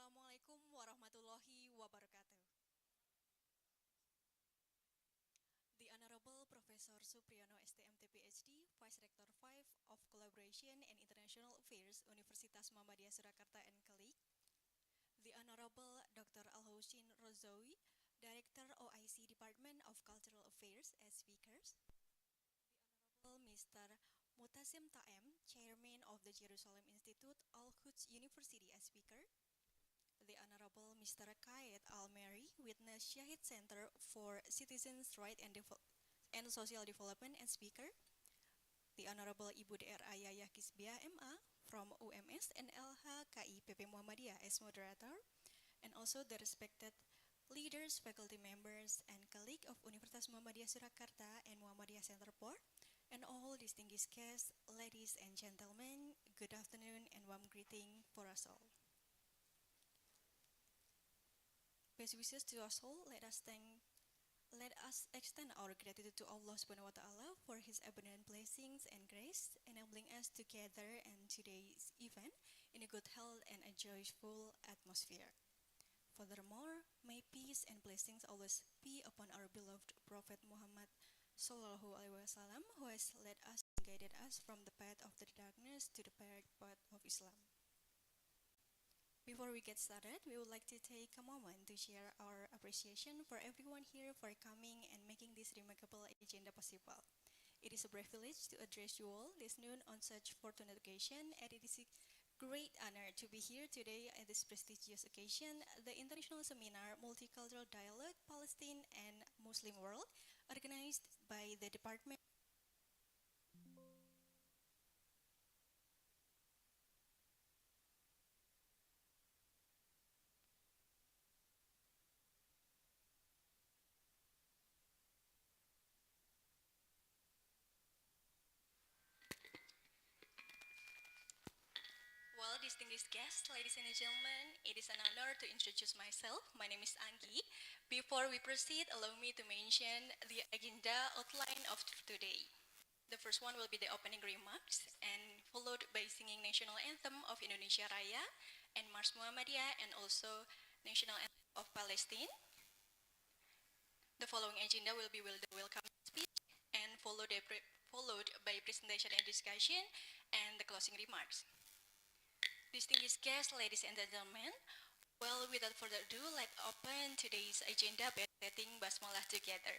Assalamualaikum warahmatullahi wabarakatuh. The Honorable Professor Supriyono STMT PhD, Vice Rector 5 of Collaboration and International Affairs, Universitas Muhammadiyah Surakarta and colleague. The Honorable Dr. Al-Hussein Rozawi, Director OIC Department of Cultural Affairs as speakers. The Honorable Mr. Mutasim Taem, Chairman of the Jerusalem Institute, Al-Quds University as speaker. The Honorable Mr. Kayed Al-Meri, Witness Shahid Center for Citizens' Rights and Social Development and speaker. The Honorable Ibu Dr. Yayah Kisbia MA from UMS and LHKI PP Muhammadiyah as moderator. And also the respected leaders, faculty members, and colleagues of Universitas Muhammadiyah Surakarta and Muhammadiyah Center Board. And all distinguished guests, ladies and gentlemen, good afternoon and warm greeting for us all. Best wishes to us all. Let us extend our gratitude to Allah Subhanahu wa Ta'ala for His abundant blessings and grace, enabling us to gather in today's event in a good health and a joyful atmosphere. Furthermore, may peace and blessings always be upon our beloved Prophet Muhammad Sallallahu Alaihi Wasallam, who has led us and guided us from the path of the darkness to the path of Islam. Before we get started, we would like to take a moment to share our appreciation for everyone here for coming and making this remarkable agenda possible. It is a privilege to address you all this noon on such fortunate occasion, and it is a great honor to be here today at this prestigious occasion, the International Seminar Multicultural Dialogue Palestine and Muslim World, organized by the Department. Well, distinguished guests, ladies and gentlemen, it is an honor to introduce myself. My name is Anggi. Before we proceed, allow me to mention the agenda outline of today. The first one will be the opening remarks, and followed by singing national anthem of Indonesia Raya and Mars Muhammadiyah, and also national anthem of Palestine. The following agenda will be the welcome speech, and followed by presentation and discussion, and the closing remarks. Distinguished guests, ladies and gentlemen, well, without further ado, let's open today's agenda by reciting Basmalah together.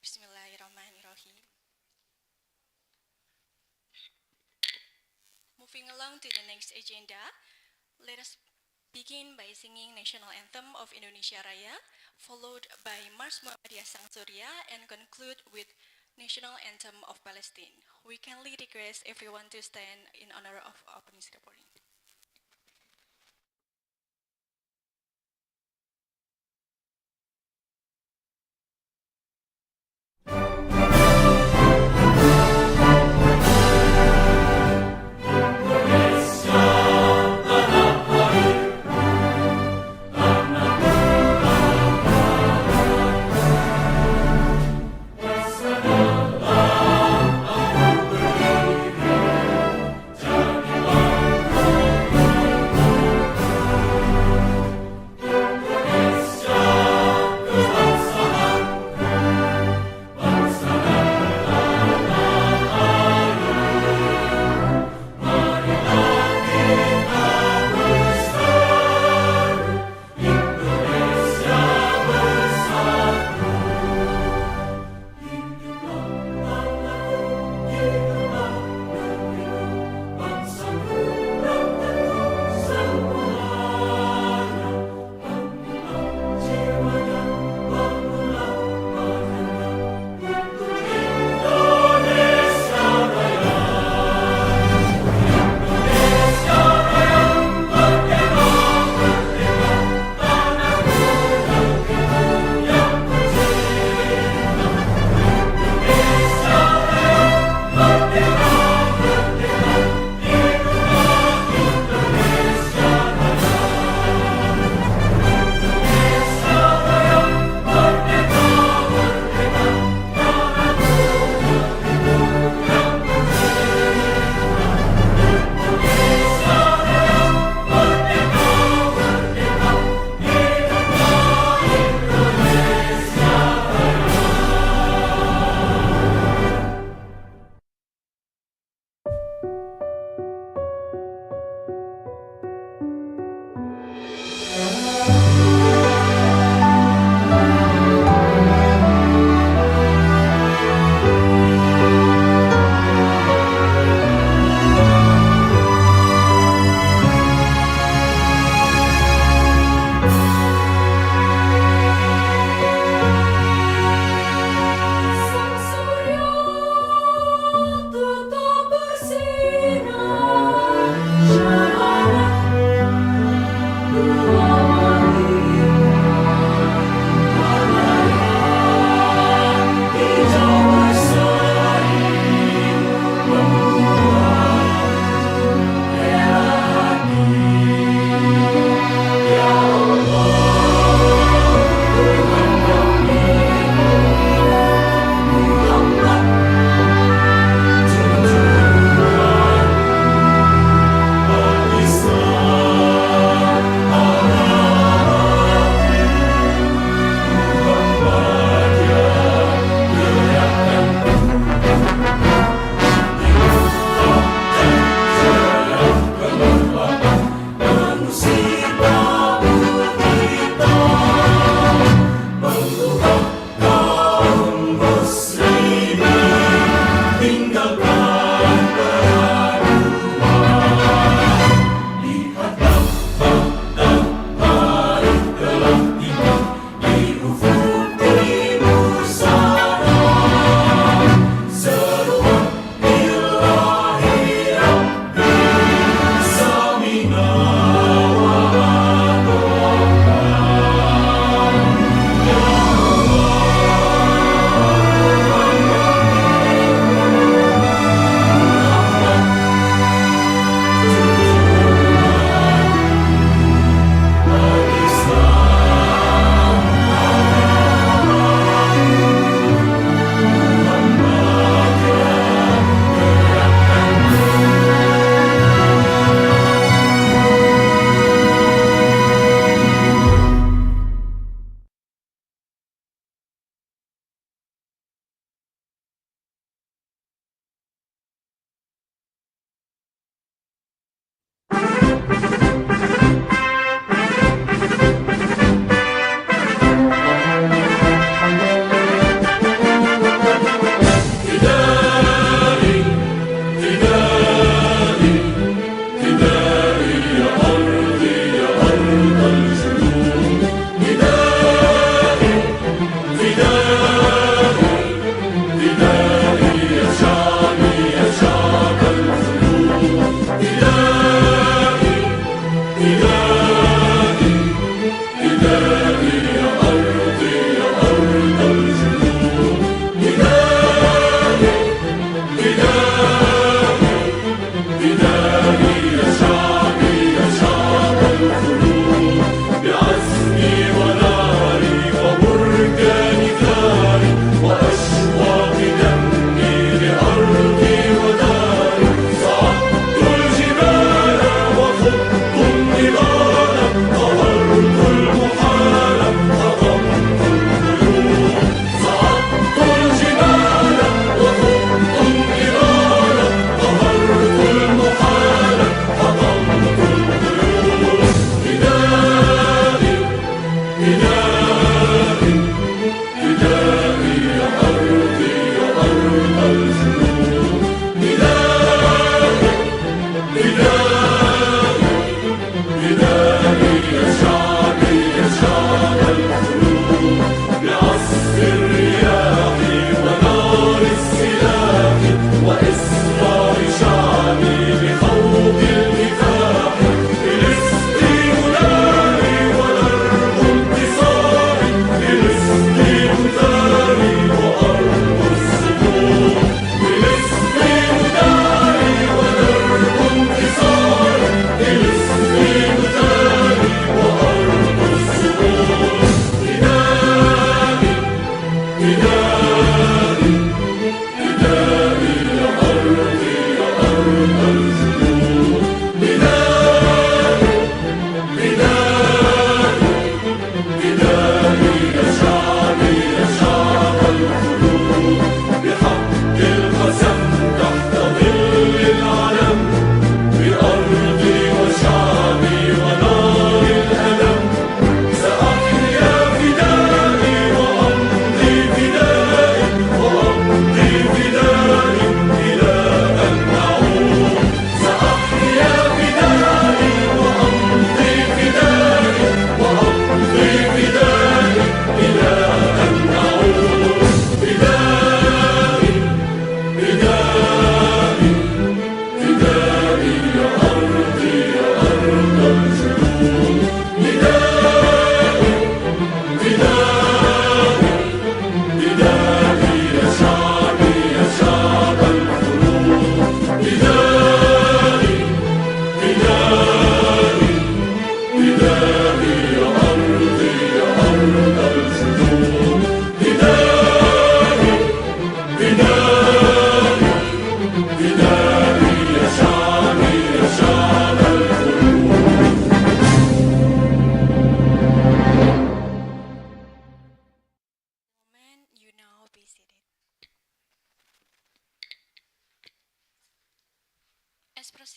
Bismillahirrahmanirrahim. Moving along to the next agenda, let us begin by singing national anthem of Indonesia Raya, followed by Mars Muhammadiyah Sang Surya, and conclude with national anthem of Palestine. We kindly request everyone to stand in honor of opening ceremony. Jangan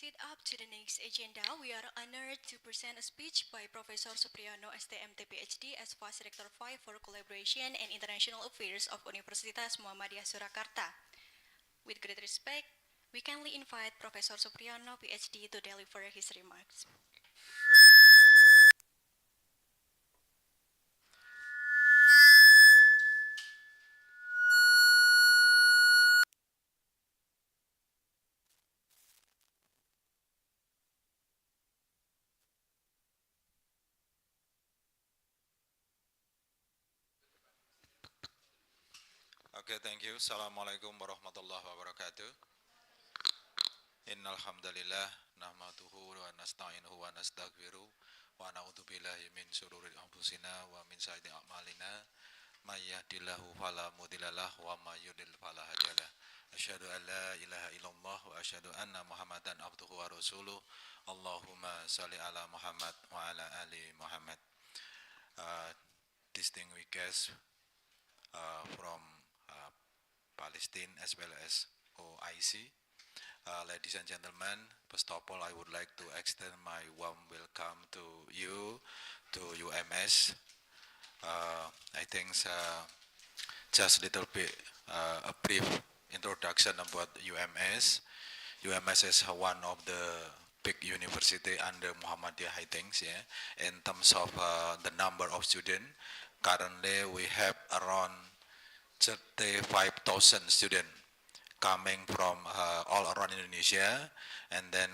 proceed up to the next agenda, we are honored to present a speech by Professor Supriyono STMT PhD as Vice Rector 5 for Collaboration and International Affairs of Universitas Muhammadiyah Surakarta. With great respect, we kindly invite Professor Supriyono PhD to deliver his remarks. Okay, thank you. Assalamualaikum warahmatullahi wabarakatuh. Innal hamdalillah nahmaduhu wa nasta'inuhu wa nastaghfiruh wa na'udzu billahi min shururi anfusina wa min sayyiati a'malina may yahdihillahu fala mudhillalah wa may yudlil fala hadiyalah. Asyhadu an la ilaha illallah wa asyhadu anna Muhammadan abduhu wa rasuluh. Allahumma shalli ala Muhammad wa ala ali Muhammad. Distinguished guests from Palestine as well as OIC. Ladies and gentlemen, first of all, I would like to extend my warm welcome to you, to UMS. I think just a little bit a brief introduction about UMS. UMS is one of the big university under Muhammadiyah, I think, yeah. In terms of the number of students, currently we have around 35,000 students coming from all around Indonesia, and then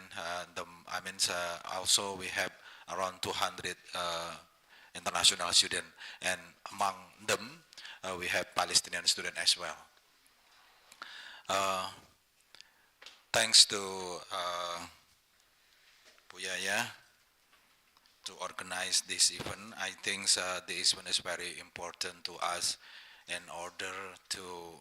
also we have around 200 international students, and among them we have Palestinian students as well. Thanks to Buyaya to organize this event. I think this event is very important to us in order to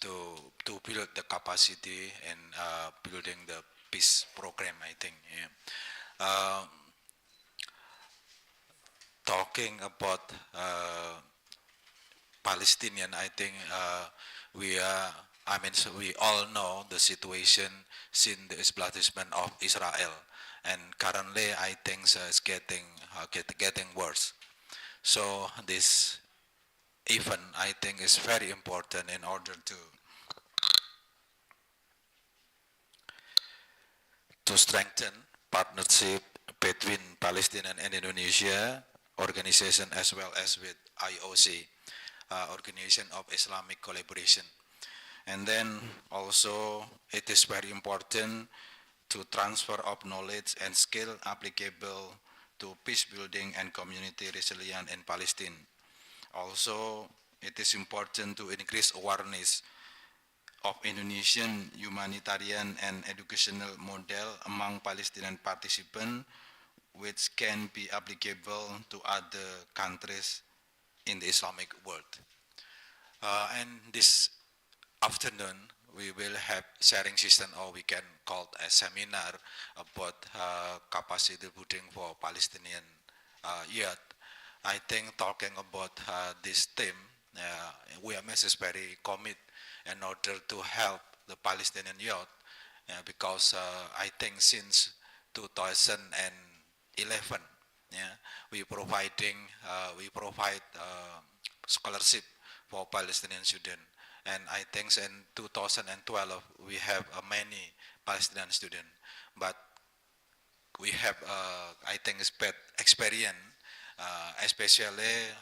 to build the capacity and building the peace program, I think. Yeah. Talking about Palestinian, I think we all know the situation since the establishment of Israel, and currently I think it's getting worse. So this event, I think, is very important in order to strengthen partnership between Palestine and Indonesia organization as well as with IOC, Organization of Islamic Collaboration. And then also it is very important to transfer of knowledge and skill applicable to peace building and community resilience in Palestine. Also, it is important to increase awareness of Indonesian humanitarian and educational model among Palestinian participants, which can be applicable to other countries in the Islamic world. And this afternoon, we will have sharing session, or we can call a seminar about capacity building for Palestinian youth. I think talking about this theme, UMS is very committed in order to help the Palestinian youth, because I think since 2011, we provide scholarship for Palestinian students, and I think in 2012 we have many Palestinian students, but we have I think it's bad experience. Especially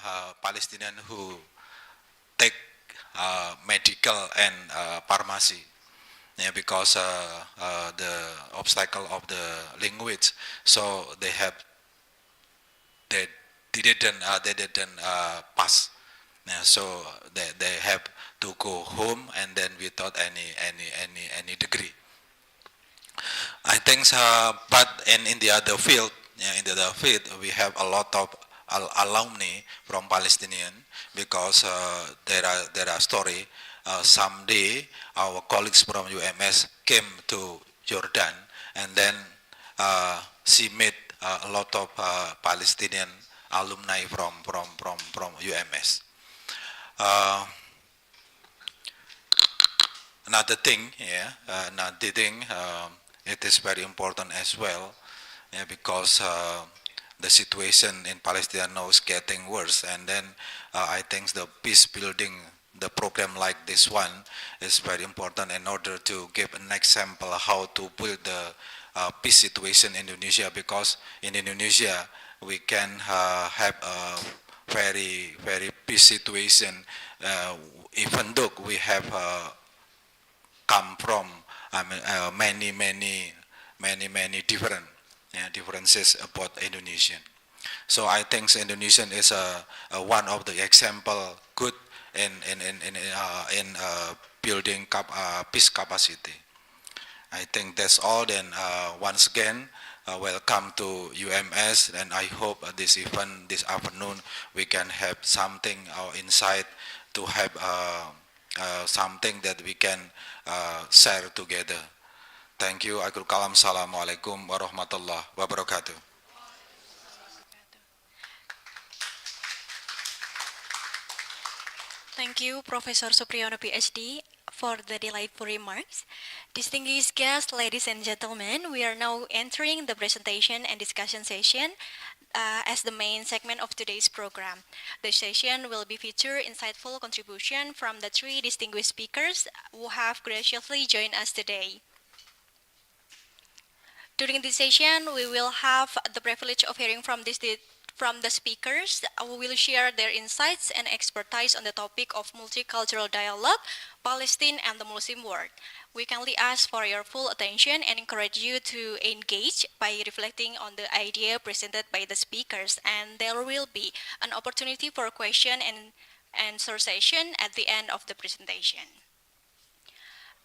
Palestinian who take medical and pharmacy, because the obstacle of the language, so they didn't pass. So they have to go home and then without any degree. I think, but in the other field, we have a lot of alumni from Palestinian, because there are story. Someday our colleagues from UMS came to Jordan, and then she met a lot of Palestinian alumni from UMS. Another thing, it is very important as well, yeah, because the situation in Palestine now is getting worse, and then I think the peace building, the program like this one, is very important in order to give an example how to build the peace situation in Indonesia, because in Indonesia we can have a very peace situation, even though we have come from many different, yeah, differences about Indonesian. So I think Indonesian is one of the example good in building peace capacity. I think that's all. Then once again, welcome to UMS, and I hope this event this afternoon we can have something or insight to have something that we can share together. Thank you. Akul kalam. Assalamualaikum warahmatullahi wabarakatuh. Thank you, Professor Supriyono, PhD, for the delightful remarks. Distinguished guests, ladies and gentlemen, we are now entering the presentation and discussion session as the main segment of today's program. The session will be feature insightful contribution from the three distinguished speakers who have graciously joined us today. During this session, we will have the privilege of hearing from the speakers who will share their insights and expertise on the topic of multicultural dialogue, Palestine and the Muslim world. We kindly ask for your full attention and encourage you to engage by reflecting on the idea presented by the speakers, and there will be an opportunity for question and answer session at the end of the presentation.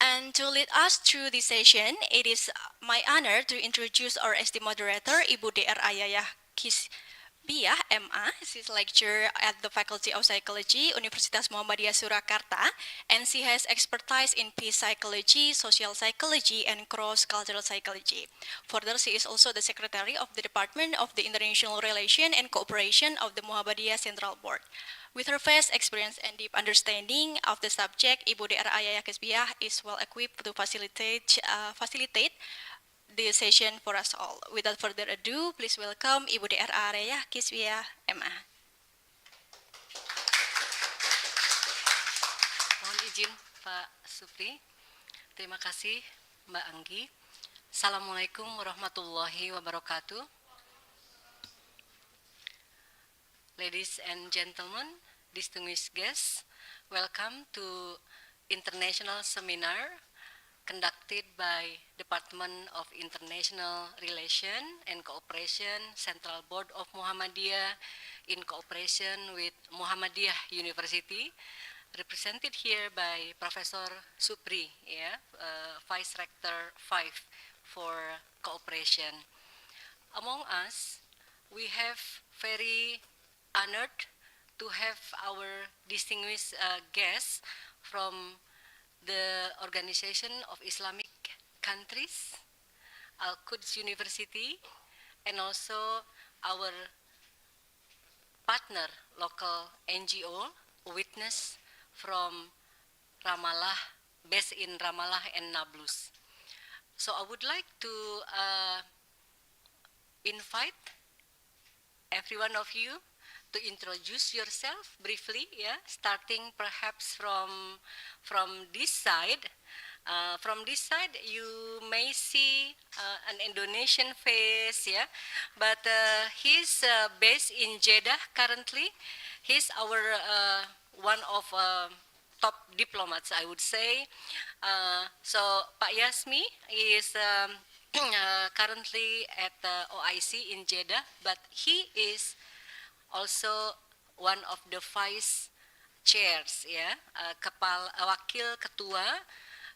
And to lead us through this session, it is my honor to introduce our esteemed moderator, Ibu Dr. Ayayah Kisbiah, MA. She's lecturer at the Faculty of Psychology, Universitas Muhammadiyah Surakarta, and she has expertise in peace psychology, social psychology, and cross-cultural psychology. Further, she is also the secretary of the Department of the International Relations and Cooperation of the Muhammadiyah Central Board. With her vast experience and deep understanding of the subject, Ibu Dr. Ayayah Kisbiah is well equipped to facilitate the session for us all. Without further ado, please welcome Ibu Dr. Ayayah Kisbiah, MA. Mohon izin Pak Supri. Terima kasih Mbak Anggi. Assalamualaikum warahmatullahi wabarakatuh. Ladies and gentlemen, distinguished guests, welcome to international seminar conducted by Department of International Relations and Cooperation, Central Board of Muhammadiyah, in cooperation with Muhammadiyah University, represented here by Professor Supri, Vice Rector 5 for Cooperation. Among us, we have very honored to have our distinguished guests from the Organization of Islamic Countries, Al-Quds University, and also our partner local NGO, Witness from Ramallah, based in Ramallah and Nablus. So I would like to invite every one of you to introduce yourself briefly, starting perhaps from this side. From this side, you may see an Indonesian face, but he's based in Jeddah currently. He's our one of top diplomats, I would say. So Pak Yasmi is currently at OIC in Jeddah, but he is also one of the vice chairs, wakil ketua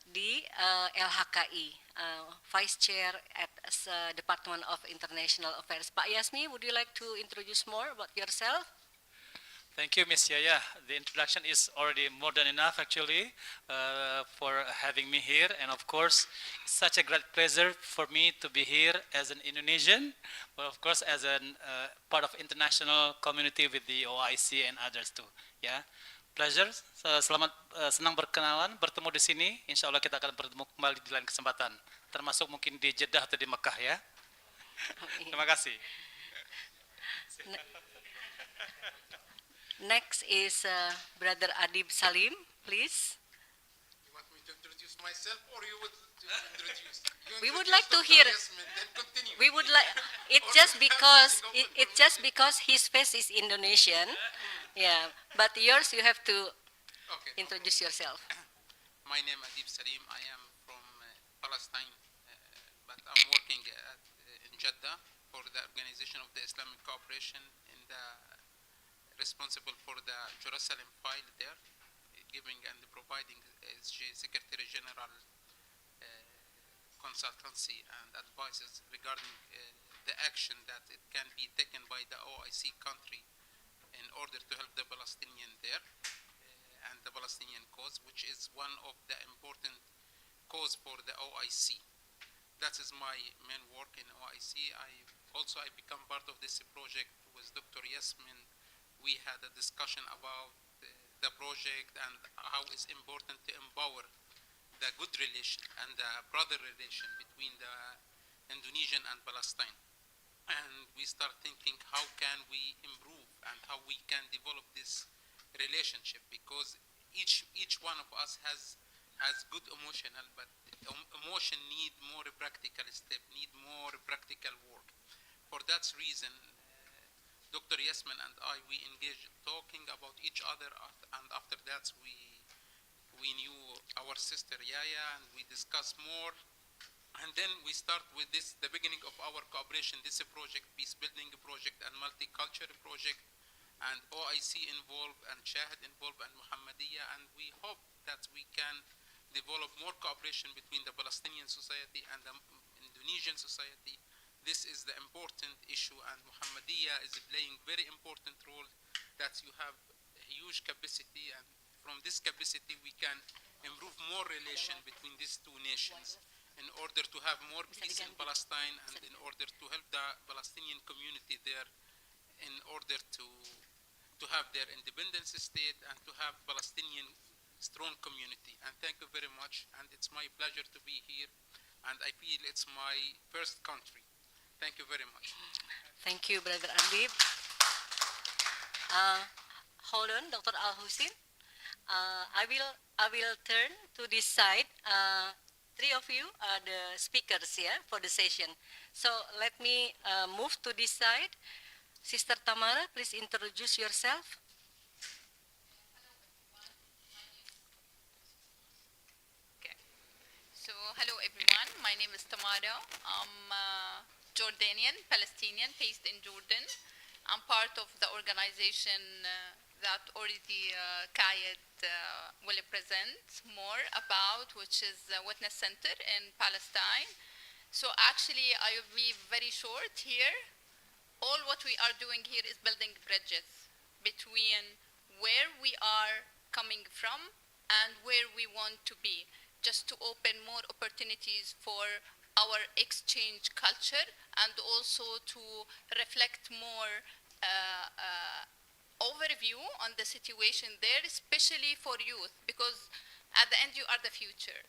di LHKI, vice chair at Department of International Affairs. Pak Yasmi, would you like to introduce more about yourself? Thank you, Ms. Yaya. The introduction is already more than enough, actually, for having me here. And of course, it's such a great pleasure for me to be here as an Indonesian, but of course as a part of international community with the OIC and others too. Pleasure. Senang berkenalan, bertemu di sini. Insya Allah kita akan bertemu kembali di lain kesempatan. termasuk mungkin di Jeddah atau di Mekah ya. Terima kasih. Next is Brother Adib Salim, please. You want me to introduce myself, or you would introduce? We would like to hear. Then continue. We would like it just because his face is Indonesian, yeah. But yours, you have to Okay. introduce yourself. My name is Adib Salim. I am from Palestine, but I'm working in Jeddah for the Organization of the Islamic Cooperation, in the responsible for the Jerusalem file there, giving and providing as Secretary General consultancy and advices regarding the action that it can be taken by the OIC country in order to help the Palestinian there and the Palestinian cause, which is one of the important cause for the OIC. That is my main work in OIC. I become part of this project with Dr. Yasmin. We had a discussion about the project and how it's important to empower the good relation and the brother relation between the Indonesian and Palestine. And we start thinking, how can we improve and how we can develop this relationship, because each one of us has good emotional, but emotion need more practical step, need more practical work. For that reason, Dr. Yasmin and I, we engaged talking about each other, and after that we knew our sister Yaya, and we discussed more, and then we start with this, the beginning of our cooperation, this project, Peacebuilding project and multicultural project, and OIC involved, and Shahid involved, and Muhammadiyah, and we hope that we can develop more cooperation between the Palestinian society and the Indonesian society. This is the important issue, and Muhammadiyah is playing very important role, that you have a huge capacity, and from this capacity we can improve more relation between these two nations in order to have more peace in Palestine, and in order to help the Palestinian community there in order to have their independence state and to have Palestinian strong community. And thank you very much, and it's my pleasure to be here, and I feel it's my first country. Thank you very much. Thank you, Brother Adib. Hold on, Dr. Al-Husin. I will turn to this side. Three of you are the speakers here for the session. So let me move to this side. Sister Tamara, please introduce yourself. Okay. So hello everyone. My name is Tamara. I'm Jordanian, Palestinian, based in Jordan. I'm part of the organization that already Kayed will present more about, which is Witness Center in Palestine. So actually, I will be very short here. All what we are doing here is building bridges between where we are coming from and where we want to be, just to open more opportunities for our exchange culture, and also to reflect more overview on the situation there, especially for youth, because at the end you are the future,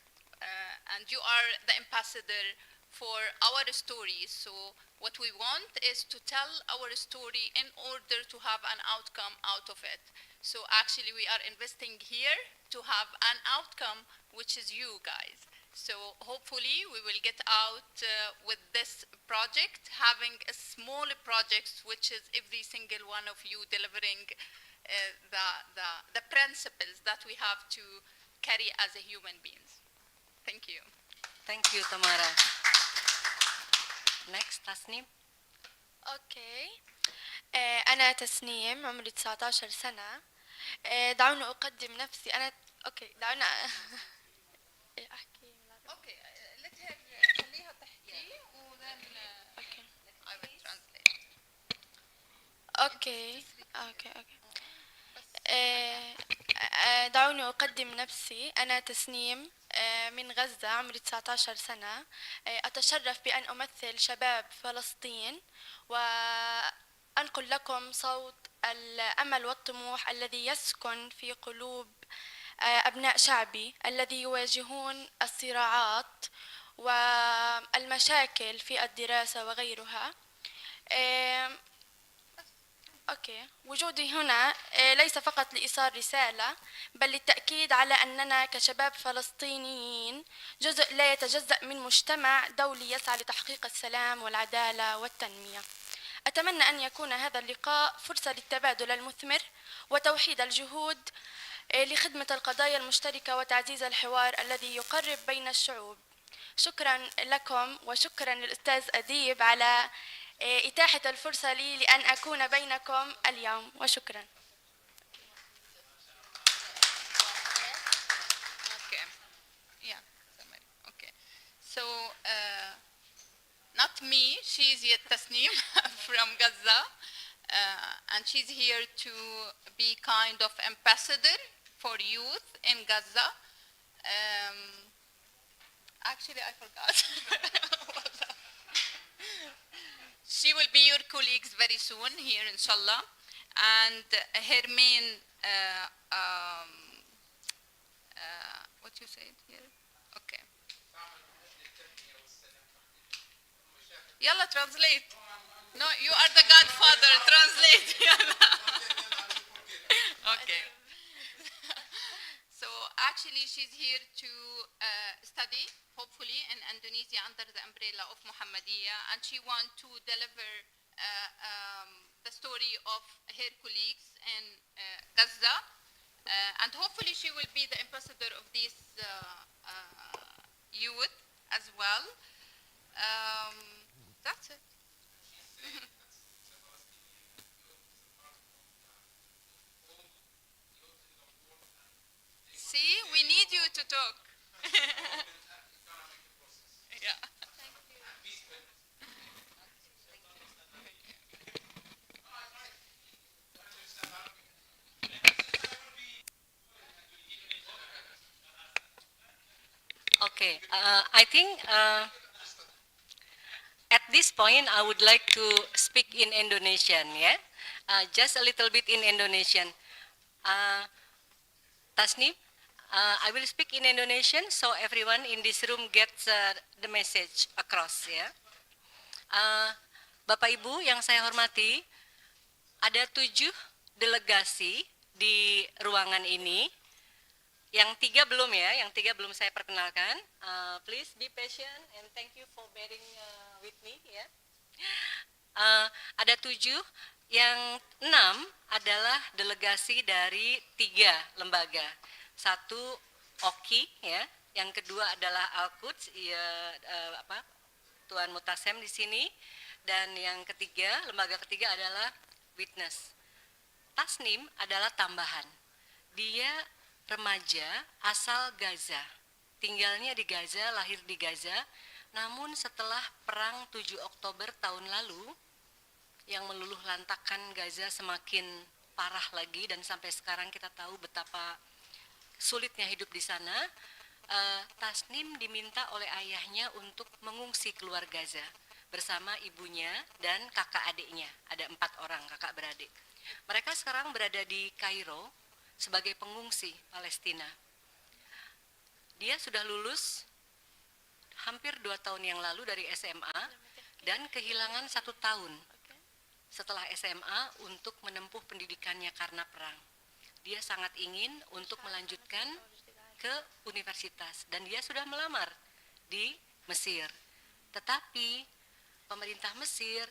and you are the ambassador for our stories. So what we want is to tell our story in order to have an outcome out of it. So actually we are investing here to have an outcome, which is you guys. So hopefully we will get out with this project, having a small project, which is every single one of you delivering the principles that we have to carry as a human beings. Thank you. Thank you, Tamara. Next, Tasnim. اوكي انا تسنيم عمري 19 سنة. دعوني اقدم نفسي. انا اوكي دعوني احكي. Okay, let her خليها تحكي وthen I will translate. اوكي اوكي اوكي. دعوني اقدم نفسي. انا تسنيم من غزة، عمري 19 سنة. أتشرف بأن أمثل شباب فلسطين وأنقل لكم صوت الأمل والطموح الذي يسكن في قلوب أبناء شعبي الذي يواجهون الصراعات والمشاكل في الدراسة وغيرها. وجودي هنا ليس فقط لإيصال رسالة، بل للتأكيد على أننا كشباب فلسطينيين جزء لا يتجزأ من مجتمع دولي يسعى لتحقيق السلام والعدالة والتنمية. أتمنى أن يكون هذا اللقاء فرصة للتبادل المثمر وتوحيد الجهود لخدمة القضايا المشتركة وتعزيز الحوار الذي يقرب بين الشعوب. شكرا لكم وشكرا للأستاذ أديب على إتاحة الفرصة لي لأن أكون بينكم اليوم، وشكرا. Okay. Yeah. Okay. So, not me. She's yet Tasneem from Gaza, and she's here to be kind of ambassador for youth in Gaza. Actually, I forgot. She will be your colleagues very soon here, inshallah. And her main, what you said here? Okay. Yalla, translate. No, you are the godfather. Translate. Yalla. Okay. So actually, she's here to study, hopefully, in Indonesia under the umbrella of Muhammadiyah, and she wants to deliver the story of her colleagues in Gaza, and hopefully she will be the ambassador of this youth as well. That's it. See, we need you to talk. Yeah. Okay, I think at this point I would like to speak in Indonesian, yeah, just a little bit in Indonesian. Tasnim, I will speak in Indonesian so everyone in this room gets the message across, ya. Bapak Ibu yang saya hormati, ada 7 delegasi di ruangan ini. Yang 3 belum ya, yang 3 belum saya perkenalkan. Please be patient and thank you for bearing with me ya. Ada 7, yang 6 adalah delegasi dari 3 lembaga. 1 OKI ya, yang kedua adalah Al-Quds, ya, Tuan Mutasem di sini, dan yang ketiga, lembaga ketiga adalah Witness. Tasnim adalah tambahan. Dia remaja asal Gaza, tinggalnya di Gaza, lahir di Gaza, namun setelah perang 7 Oktober tahun lalu yang meluluh lantakkan Gaza semakin parah lagi dan sampai sekarang kita tahu betapa sulitnya hidup di sana, Tasnim diminta oleh ayahnya untuk mengungsi keluar Gaza bersama ibunya dan kakak adiknya, ada 4 orang kakak beradik. Mereka sekarang berada di Kairo sebagai pengungsi Palestina. Dia sudah lulus hampir 2 tahun yang lalu dari SMA dan kehilangan 1 tahun setelah SMA untuk menempuh pendidikannya karena perang. Dia sangat ingin untuk melanjutkan ke universitas dan dia sudah melamar di Mesir. Tetapi pemerintah Mesir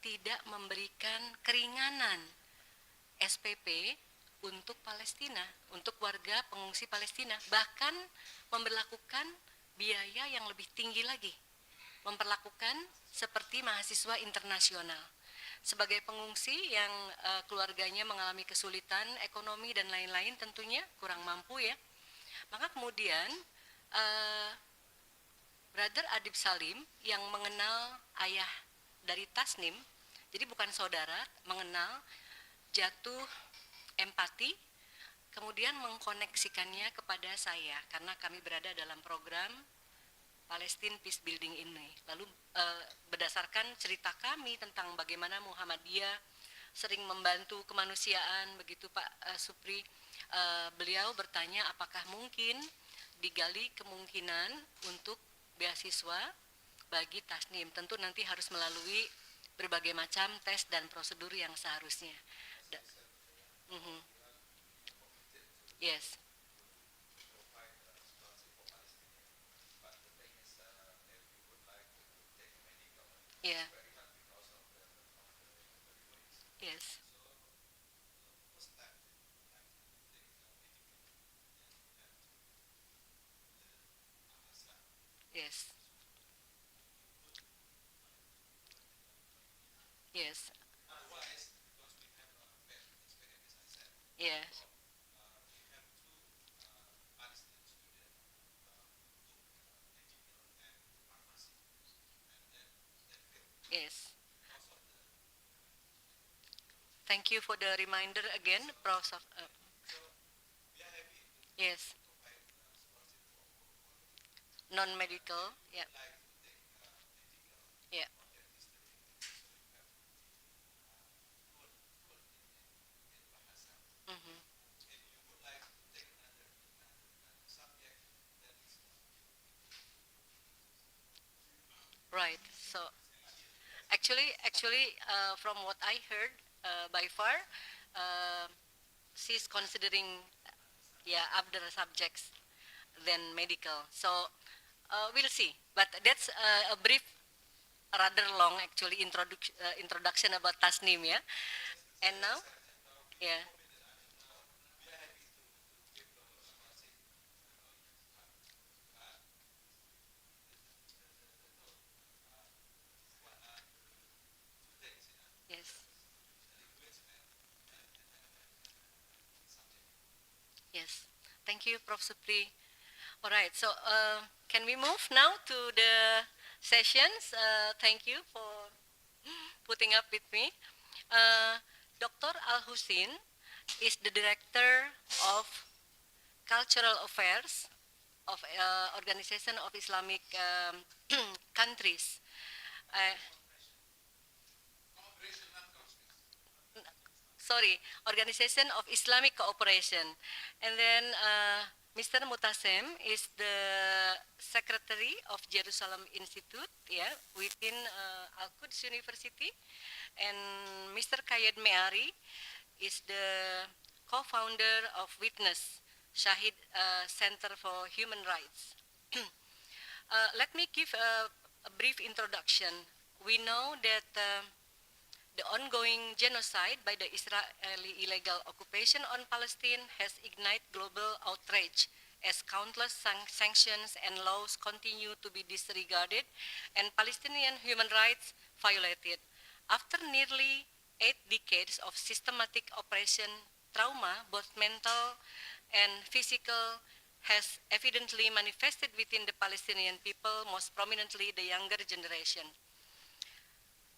tidak memberikan keringanan SPP untuk Palestina, untuk warga pengungsi Palestina, bahkan memberlakukan biaya yang lebih tinggi lagi, memperlakukan seperti mahasiswa internasional. Sebagai pengungsi yang keluarganya mengalami kesulitan ekonomi dan lain-lain, tentunya kurang mampu ya. Maka kemudian Brother Adib Salim yang mengenal ayah dari Tasnim, jadi bukan saudara, mengenal, jatuh empati, kemudian mengkoneksikannya kepada saya karena kami berada dalam program Palestine Peacebuilding ini. Lalu berdasarkan cerita kami tentang bagaimana Muhammadiyah sering membantu kemanusiaan, begitu Pak Supri, beliau bertanya apakah mungkin digali kemungkinan untuk beasiswa bagi Tasnim. Tentu nanti harus melalui berbagai macam tes dan prosedur yang seharusnya. Yes. Yeah. Yes. Yes. Yes. Yes. Yes. Thank you for the reminder again, Prof. Yes. Non-medical. Yeah. Yeah. Mhm. Right. So actually, from what I heard, by far, uh, she's considering, yeah, other subjects than medical. So we'll see. But that's a brief, rather long, actually, introduction about Tasnim, yeah. And now, yeah, yes, yes. Thank you, Prof. Supri. All right. So can we move now to the sessions? Thank you for putting up with me. Dr. Al Hussein is the Director of Cultural Affairs of Organization of Islamic Countries. Uh, sorry, Organization of Islamic Cooperation. And then Mr. Mutasem is the Secretary of Jerusalem Institute, yeah, within Al-Quds University. And Mr. Kayed Meari is the co-founder of Witness, Shahid Center for Human Rights. Let me give a brief introduction. We know that the ongoing genocide by the Israeli illegal occupation on Palestine has ignited global outrage as countless sanctions and laws continue to be disregarded and Palestinian human rights violated. After nearly 8 decades of systematic oppression, trauma, both mental and physical, has evidently manifested within the Palestinian people, most prominently the younger generation.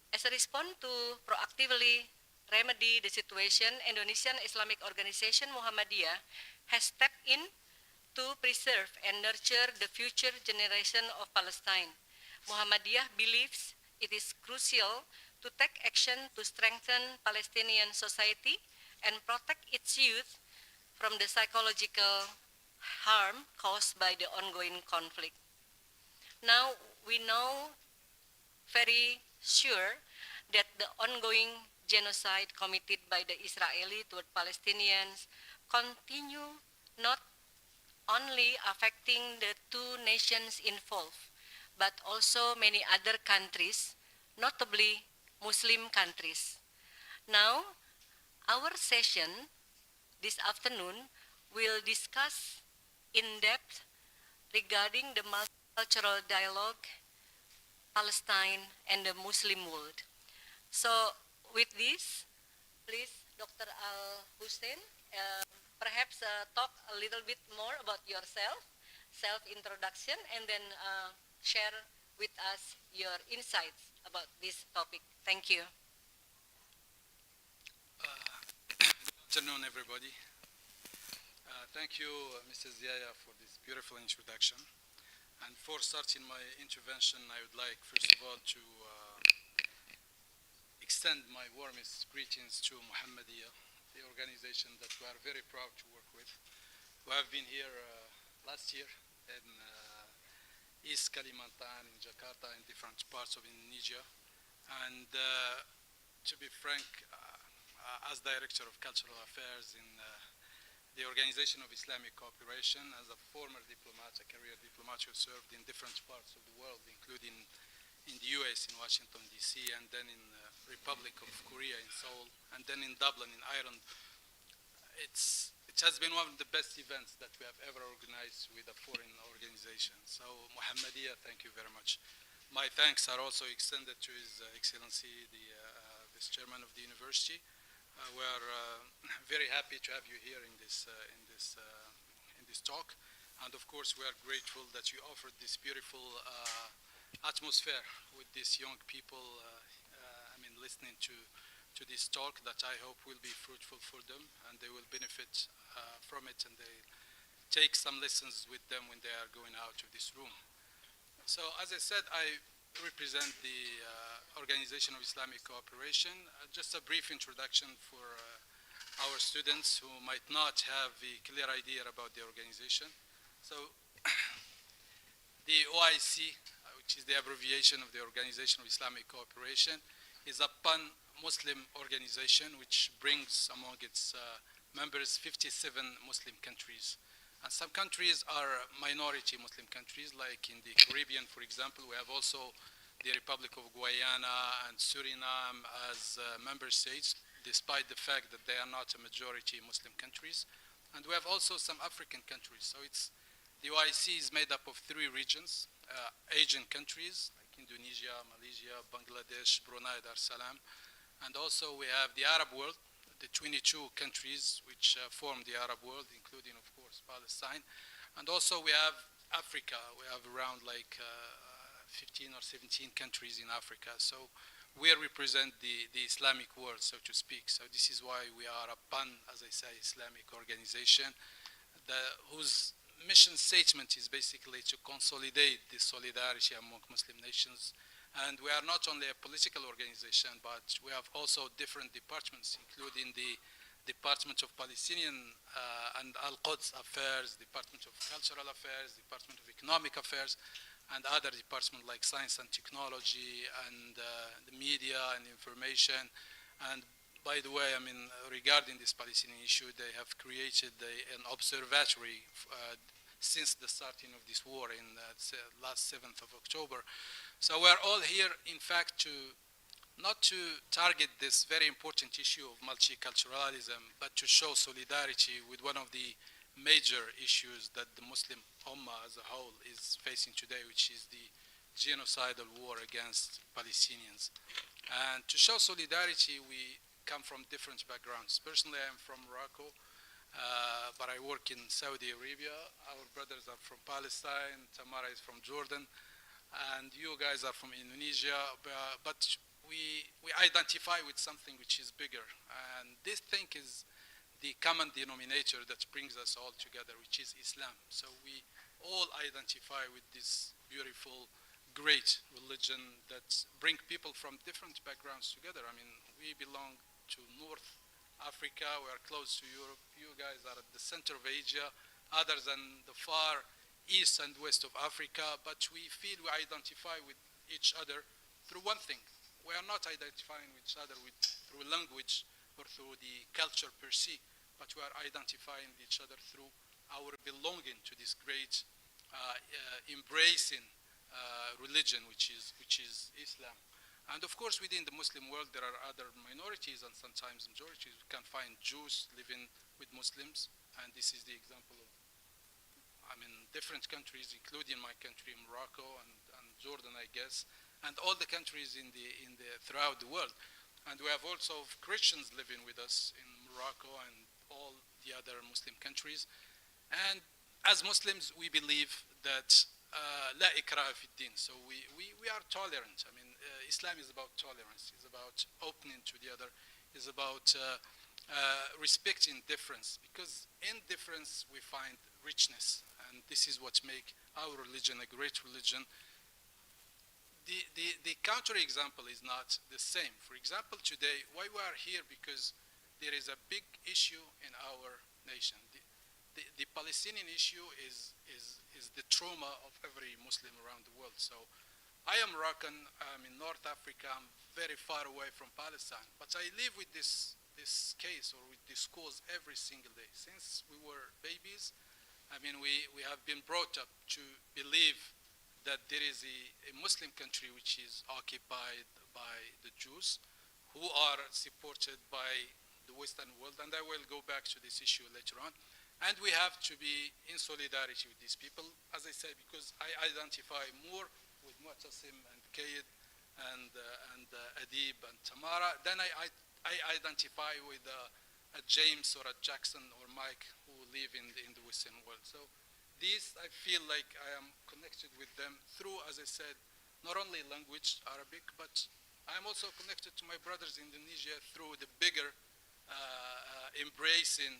As a response to proactively remedy the situation, Indonesian Islamic Organization Muhammadiyah has stepped in to preserve and nurture the future generation of Palestine. Muhammadiyah believes it is crucial to take action to strengthen Palestinian society and protect its youth from the psychological harm caused by the ongoing conflict. Now, we know very sure that the ongoing genocide committed by the Israeli toward Palestinians continue not only affecting the two nations involved, but also many other countries, notably Muslim countries. Now, our session this afternoon will discuss in depth regarding the multicultural dialogue, Palestine, and the Muslim world. So with this, please, Dr. Al Hussein, perhaps talk a little bit more about yourself, self-introduction, and then share with us your insights about this topic. Thank you. Good afternoon, everybody. Thank you, Mrs. Yaya, for this beautiful introduction. And for starting my intervention, I would like, first of all, to extend my warmest greetings to Muhammadiyah, the organization that we are very proud to work with. We have been here last year in East Kalimantan, in Jakarta, in different parts of Indonesia. And to be frank, as Director of Cultural Affairs in the Organization of Islamic Cooperation, as a former diplomat, a career diplomat who served in different parts of the world, including in the US, in Washington, D.C., and then in the Republic of Korea, in Seoul, and then in Dublin, in Ireland. It has been one of the best events that we have ever organized with a foreign organization. So, Muhammadiyah, thank you very much. My thanks are also extended to His Excellency, the Vice Chairman of the University. We are very happy to have you here in this talk, and of course we are grateful that you offered this beautiful atmosphere with these young people. Listening to this talk that I hope will be fruitful for them, and they will benefit from it, and they take some lessons with them when they are going out of this room. So, as I said, I represent the Organization of Islamic Cooperation. Just a brief introduction for our students who might not have a clear idea about the organization. So, the OIC, which is the abbreviation of the Organization of Islamic Cooperation, is a pan-Muslim organization which brings among its members 57 Muslim countries. And some countries are minority Muslim countries, like in the Caribbean, for example. We have also the Republic of Guyana and Suriname as member states, despite the fact that they are not a majority Muslim countries. And we have also some African countries. So the OIC is made up of 3 regions, Asian countries, Indonesia, Malaysia, Bangladesh, Brunei, Dar es Salaam. And also we have the Arab world, the 22 countries which form the Arab world, including, of course, Palestine. And also we have Africa. We have around 15 or 17 countries in Africa. So we represent the Islamic world, so to speak. So this is why we are a pan, as I say, Islamic organization whose mission statement is basically to consolidate the solidarity among Muslim nations. And we are not only a political organization, but we have also different departments, including the Department of Palestinian and Al-Quds Affairs, Department of Cultural Affairs, Department of Economic Affairs, and other departments like Science and Technology and the Media and Information. And by the way, regarding this Palestinian issue, they have created an observatory since the starting of this war in last 7th of October. So we're all here, in fact, not to target this very important issue of multiculturalism, but to show solidarity with one of the major issues that the Muslim Ummah as a whole is facing today, which is the genocidal war against Palestinians. And to show solidarity, we come from different backgrounds. Personally, I'm from Morocco, but I work in Saudi Arabia. Our brothers are from Palestine, Tamara is from Jordan, and you guys are from Indonesia, but we identify with something which is bigger, and this thing is the common denominator that brings us all together, which is Islam. So we all identify with this beautiful, great religion that brings people from different backgrounds together. We belong to North Africa, we are close to Europe, you guys are at the center of Asia, others in the far east and west of Africa, but we feel we identify with each other through one thing. We are not identifying with each other through language or through the culture per se, but we are identifying with each other through our belonging to this great embracing religion, which is Islam. And of course, within the Muslim world, there are other minorities and sometimes majorities. We can find Jews living with Muslims, and this is the example of, different countries, including my country, Morocco, and Jordan, I guess, and all the countries throughout the world. And we have also Christians living with us in Morocco and all the other Muslim countries. And as Muslims, we believe that la ikraha fi din. So we are tolerant. Islam is about tolerance. It's about opening to the other. It's about respecting difference. Because in difference, we find richness. And this is what makes our religion a great religion. The counter-example is not the same. For example, today, why we are here? Because there is a big issue in our nation. the Palestinian issue is the trauma of every Muslim around the world. So I am Moroccan, I'm in North Africa, I'm very far away from Palestine, but I live with this case or with this cause every single day. Since we were babies, I mean, we have been brought up to believe that there is a Muslim country which is occupied by the Jews, who are supported by the Western world, and I will go back to this issue later on. And we have to be in solidarity with these people, as I say, because I identify more with Mu'tasim and Kaid and Adib and Tamara than I identify with a James or a Jackson or Mike who live in the Western world. So these, I feel like I am connected with them through, as I said, not only language, Arabic, but I'm also connected to my brothers in Indonesia through the bigger embracing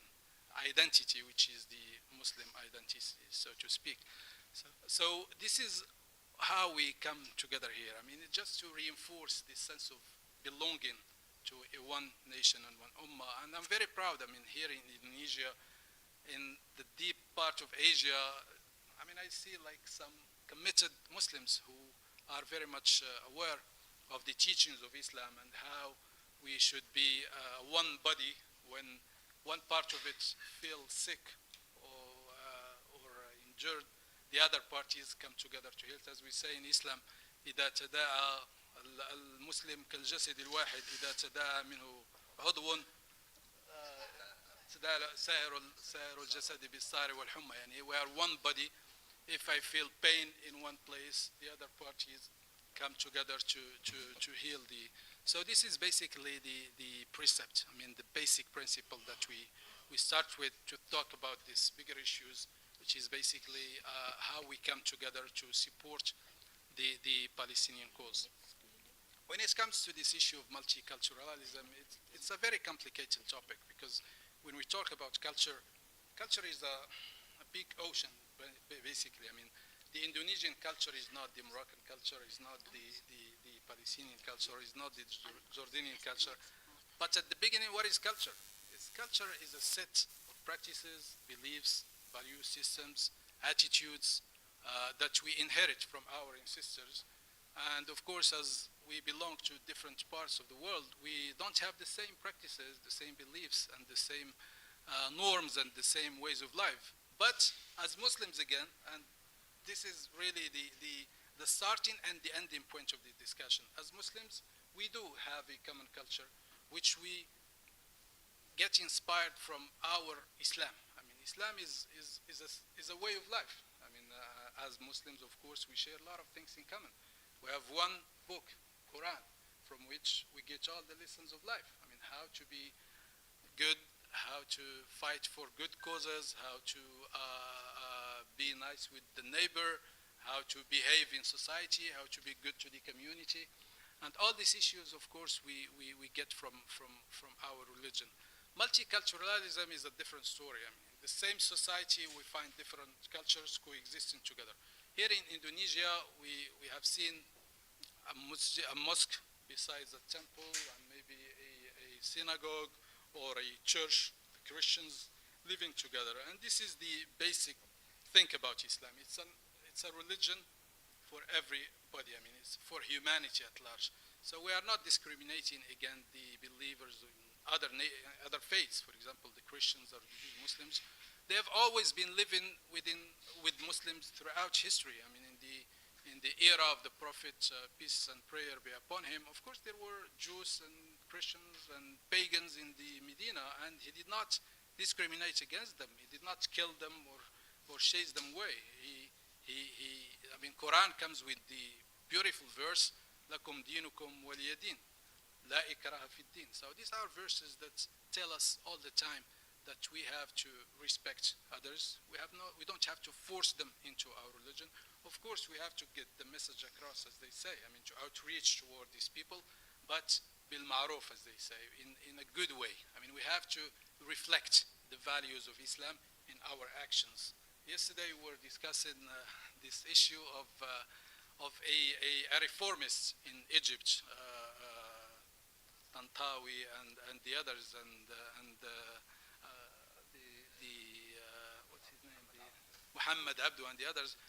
identity, which is the Muslim identity, so to speak. So this is how we come together here. I mean, just to reinforce this sense of belonging to a one nation and one ummah. And I'm very proud, I mean, here in Indonesia, in the deep part of Asia, I mean, I see like some committed Muslims who are very much aware of the teachings of Islam and how we should be one body when one part of it feels sick or injured. The other parties come together to heal. As we say in Islam, إذا تداعى المسلم كالجسد الواحد إذا تداعى منه عضو تداعى سائر الجسد بالسهر والحمى. يعني we are one body. If I feel pain in one place, the other parties come together to heal the. So this is basically the precept. I mean, the basic principle that we start with to talk about these bigger issues, which is basically how we come together to support the Palestinian cause. When it comes to this issue of multiculturalism, it's a very complicated topic because when we talk about culture, culture is a big ocean, basically. I mean, the Indonesian culture is not the Moroccan culture, is not the Palestinian culture, is not the Jordanian culture. But at the beginning, what is culture? Culture is a set of practices, beliefs, value systems, attitudes that we inherit from our ancestors. And of course, as we belong to different parts of the world, we don't have the same practices, the same beliefs, and the same norms and the same ways of life. But as Muslims again, and this is really the starting and the ending point of the discussion. As Muslims, we do have a common culture, which we get inspired from our Islam. I mean, Islam is a way of life. I mean, as Muslims, of course, we share a lot of things in common. We have one book, Quran, from which we get all the lessons of life. I mean, how to be good, how to fight for good causes, how to be nice with the neighbor, how to behave in society, how to be good to the community. And all these issues, of course, we get from our religion. Multiculturalism is a different story. I mean, the same society, we find different cultures coexisting together. Here in Indonesia, we have seen a mosque besides a temple and maybe a synagogue or a church, Christians living together. And this is the basic thing about Islam. It's a religion for everybody. I mean, it's for humanity at large. So we are not discriminating against the believers in other faiths, for example, the Christians or the Muslims. They have always been living with Muslims throughout history. I mean, in the era of the Prophet, peace and prayer be upon him, of course there were Jews and Christians and pagans in the Medina, and he did not discriminate against them. He did not kill them or chase them away. I mean, Quran comes with the beautiful verse, لَكُمْ دِينُكُمْ وَلِيَ دِينُ لَا إِكْرَاهَ فِي الدِّينِ. So these are verses that tell us all the time that we have to respect others. We don't have to force them into our religion. Of course, we have to get the message across, as they say, I mean, to outreach toward these people, but bil ma'ruf, as they say, in a good way. I mean, we have to reflect the values of Islam in our actions. Yesterday, we were discussing this issue of a reformist in Egypt, Tantawi and the others, and Muhammad, Abdu, and the others,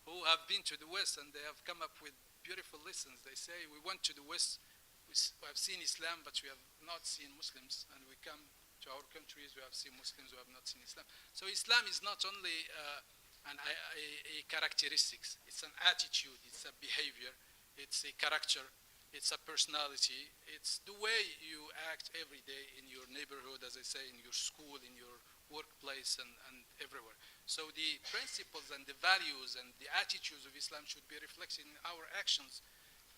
who have been to the West and they have come up with beautiful lessons. They say, we went to the West, we have seen Islam, but we have not seen Muslims, and we come to our countries, we have seen Muslims, we have not seen Islam. So Islam is not only a characteristics, it's an attitude, it's a behavior, it's a character, it's a personality, it's the way you act every day in your neighborhood, as I say, in your school, in your workplace, and everywhere. So the principles and the values and the attitudes of Islam should be reflected in our actions,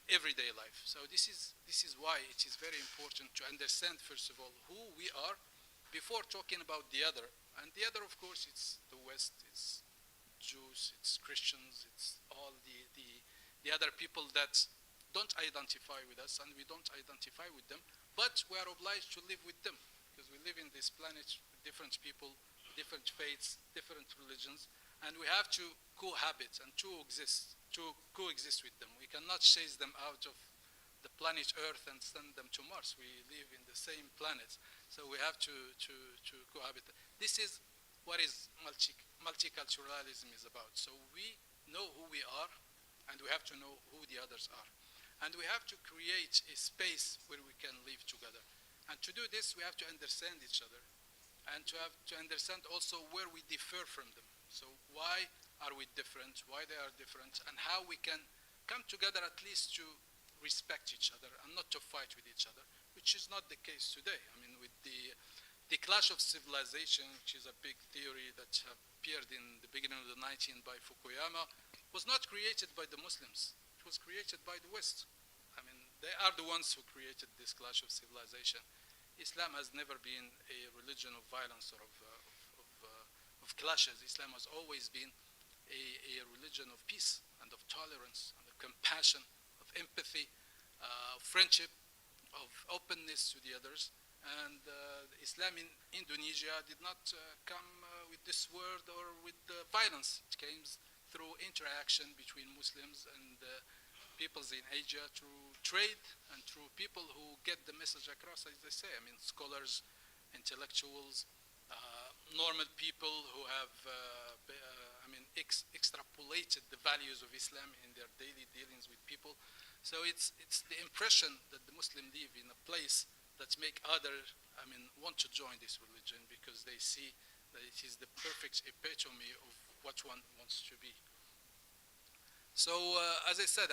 everyday life. So this is why it is very important to understand, first of all, who we are before talking about the other. And the other, of course, it's the West, it's Jews, it's Christians, it's all the other people that don't identify with us, and we don't identify with them, but we are obliged to live with them, because we live in this planet with different people, different faiths, different religions, and we have to cohabit and to coexist with them. We cannot chase them out of the planet Earth and send them to Mars. We live in the same planet, so we have to cohabit. This is what is multiculturalism is about. So we know who we are, and we have to know who the others are. And we have to create a space where we can live together. And to do this, we have to understand each other, and to understand also where we differ from them. So why are we different, why they are different, and how we can come together at least to respect each other and not to fight with each other, which is not the case today. I mean, with the clash of civilization, which is a big theory that appeared in the beginning of the 19th by Fukuyama, was not created by the Muslims. It was created by the West. I mean, they are the ones who created this clash of civilization. Islam has never been a religion of violence or of clashes. Islam has always been a religion of peace and of tolerance and of compassion, of empathy, of friendship, of openness to the others. And Islam in Indonesia did not come with this word or with violence. It came through interaction between Muslims and peoples in Asia, through trade and through people who get the message across, as they say. I mean, scholars, intellectuals, normal people who have, extrapolated the values of Islam in their daily dealings with people. So it's the impression that the Muslim live in a place that make others, want to join this religion, because they see that it is the perfect epitome of what one wants to be. So, as I said,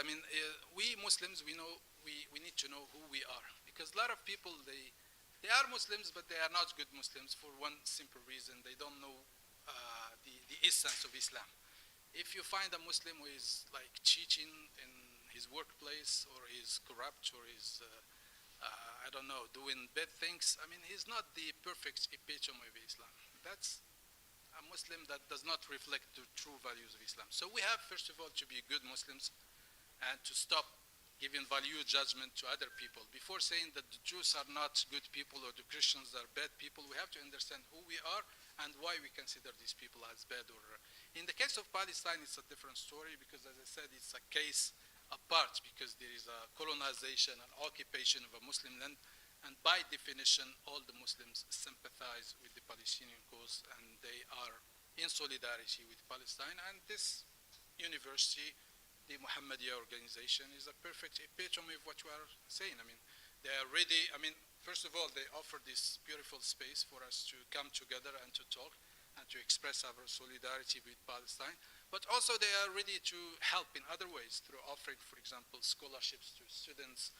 we Muslims, we need to know who we are, because a lot of people, they are Muslims, but they are not good Muslims for one simple reason: they don't know the essence of Islam. If you find a Muslim who is like cheating in his workplace, or is corrupt, or is doing bad things, he's not the perfect epitome of Islam. That's a Muslim that does not reflect the true values of Islam. So we have, first of all, to be good Muslims and to stop giving value judgment to other people. Before saying that the Jews are not good people or the Christians are bad people, we have to understand who we are and why we consider these people as bad. In the case of Palestine, it's a different story, because, as I said, it's a case apart, because there is a colonization and occupation of a Muslim land, and by definition, all the Muslims sympathize with the Palestinian cause, and they are in solidarity with Palestine. And this university, the Muhammadiyah organization, is a perfect epitome of what we are saying. They are ready. First of all, they offer this beautiful space for us to come together and to talk and to express our solidarity with Palestine. But also they are ready to help in other ways, through offering, for example, scholarships to students,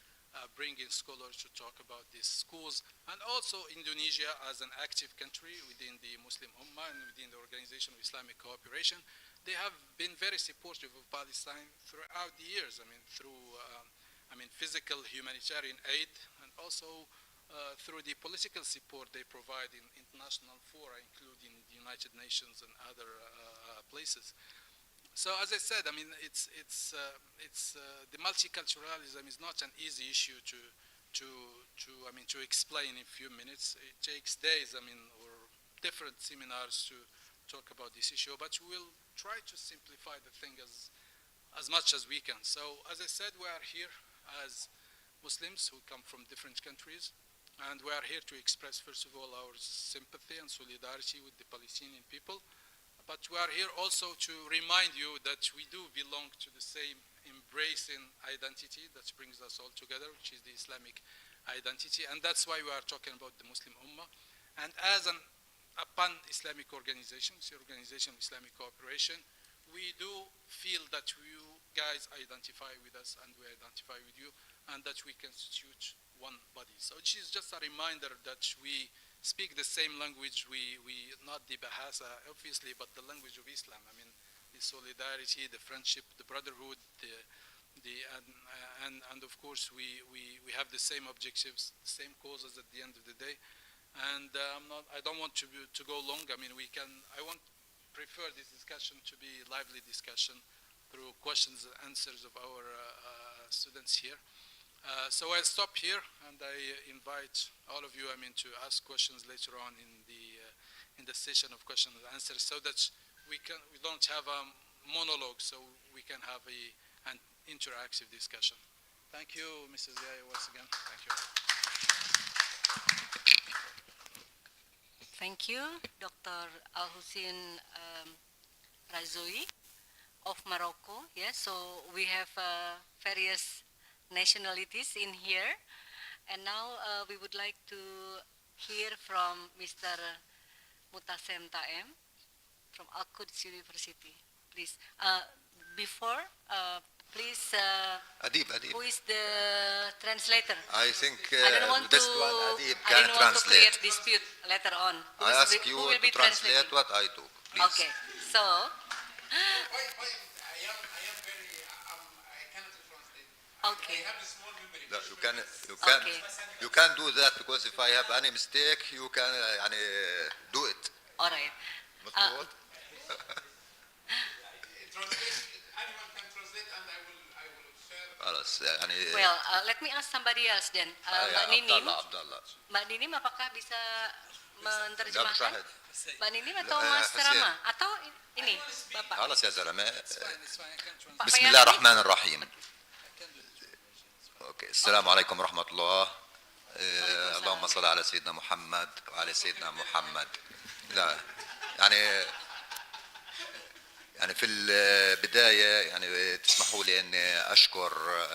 bringing scholars to talk about these schools. And also Indonesia, as an active country within the Muslim Ummah and within the Organization of Islamic Cooperation, they have been very supportive of Palestine throughout the years. Through physical humanitarian aid, and also through the political support they provide in international fora, including the United Nations and other places. So, as I said, the multiculturalism is not an easy issue to explain in a few minutes. It takes days, or different seminars to talk about this issue. But we will try to simplify the thing as much as we can. So, as I said, we are here as Muslims who come from different countries, and we are here to express, first of all, our sympathy and solidarity with the Palestinian people. but we are here also to remind you that we do belong to the same embracing identity that brings us all together, which is the Islamic identity, and that's why we are talking about the Muslim Ummah. And as a pan-Islamic organization, it's the Organization of Islamic Cooperation, we do feel that you guys identify with us and we identify with you, and that we constitute one body. So it is just a reminder that we speak the same language, we not the Bahasa, obviously, but the language of Islam. I mean, the solidarity, the friendship, the brotherhood, and of course we have the same objectives, the same causes at the end of the day. And I don't want to go long. I mean, I prefer this discussion to be lively discussion through questions and answers of our students here. So I'll stop here, and I invite all of you, to ask questions later on in the session of questions and answers, so that we don't have a monologue, so we can have an interactive discussion. Thank you, Mrs. Yaya, once again. Thank you. Thank you, Dr. Al-Hussein Razoui of Morocco. Yes, so we have various nationalities in here. And now we would like to hear from Mr. Mutasem Taem from Akun University. Please, before, please, Adib. who is the translator? I think I don't want this to, one Adib I can don't want to create translate. dispute later on. I ask you who will to be translate translating? what I do, please. Okay, so, okay. No, Okay. you can do that, because if I have any mistake, you can do it. All right. مظبوط؟ خلاص يعني Well, let me ask somebody else then. Mbak Ninim, Abdullah. Mbak Ninim apakah bisa menerjemahkan? شاهد. Mbak Ninim atau لا، Mas حسين. Rama? Atau ini, Bapak? خلاص يا زلمة. It's fine, I can translate. Pak بسم Fayami? الله الرحمن الرحيم. اوكي السلام عليكم ورحمة الله. اللهم صل على سيدنا محمد وعلى سيدنا محمد. لا يعني في البداية تسمحوا لي أني أشكر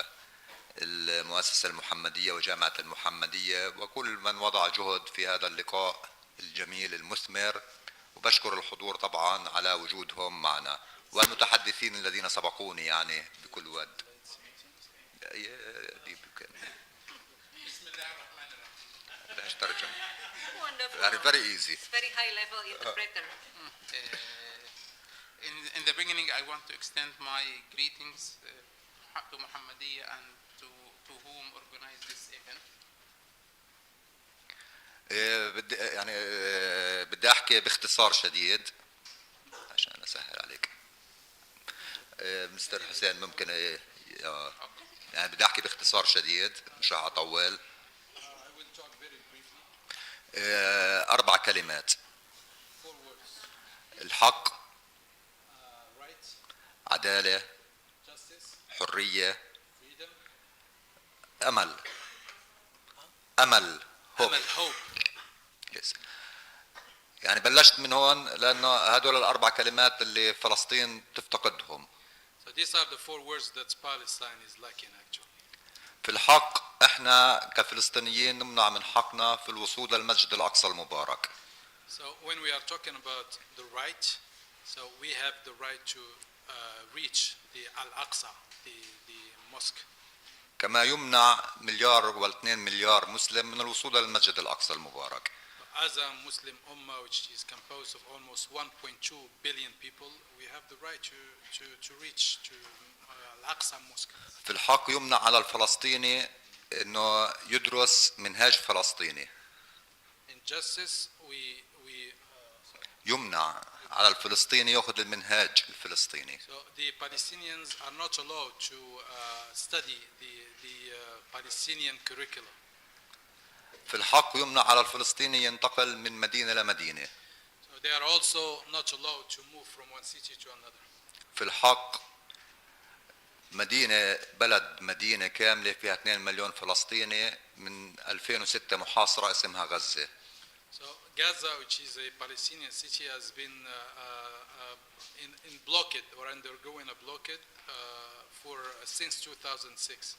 المؤسسة المحمدية وجامعة المحمدية وكل من وضع جهد في هذا اللقاء الجميل المثمر، وبشكر الحضور طبعا على وجودهم معنا والمتحدثين الذين سبقوني بكل ود. بسم الله الرحمن الرحيم. لا ترجم. Wonderful. very easy. It's very high level interpreter. In the beginning, I want to extend my greetings to Muhammadiyah and to whom organized this event. بدي احكي باختصار شديد عشان اسهل عليك. مستر حسين ممكن بدي احكي باختصار شديد، مش رح اطول. I will talk very briefly. 4 كلمات: الحق، Right, عدالة، justice, حرية، freedom, أمل hope. Yes. بلشت من هون لأنه هدول ال4 كلمات اللي فلسطين تفتقدهم. So these are the 4 words that Palestine is lacking actually. في الحق احنا كفلسطينيين نمنع من حقنا في الوصول للمسجد الأقصى المبارك. So when we are talking about the right, so we have the right to reach the Al-Aqsa, the mosque. كما يمنع 1 و2 مليار مسلم من الوصول للمسجد الأقصى المبارك. As a Muslim Ummah, which is composed of almost 1.2 billion people, we have the right to reach to Al-Aqsa Mosque. في الحق يمنع على الفلسطيني انه يدرس منهاج فلسطيني. In justice, we يمنع على الفلسطيني يأخذ المنهاج الفلسطيني. so the Palestinians are not allowed to study the Palestinian curriculum. في الحق يمنع على الفلسطيني ينتقل من مدينة لمدينة. So they are also not allowed to move from one city to another. في الحق مدينة كاملة فيها 2 مليون فلسطيني من 2006 محاصرة اسمها غزة. So Gaza, which is a Palestinian city, has been in blockade or undergoing a blockade since 2006.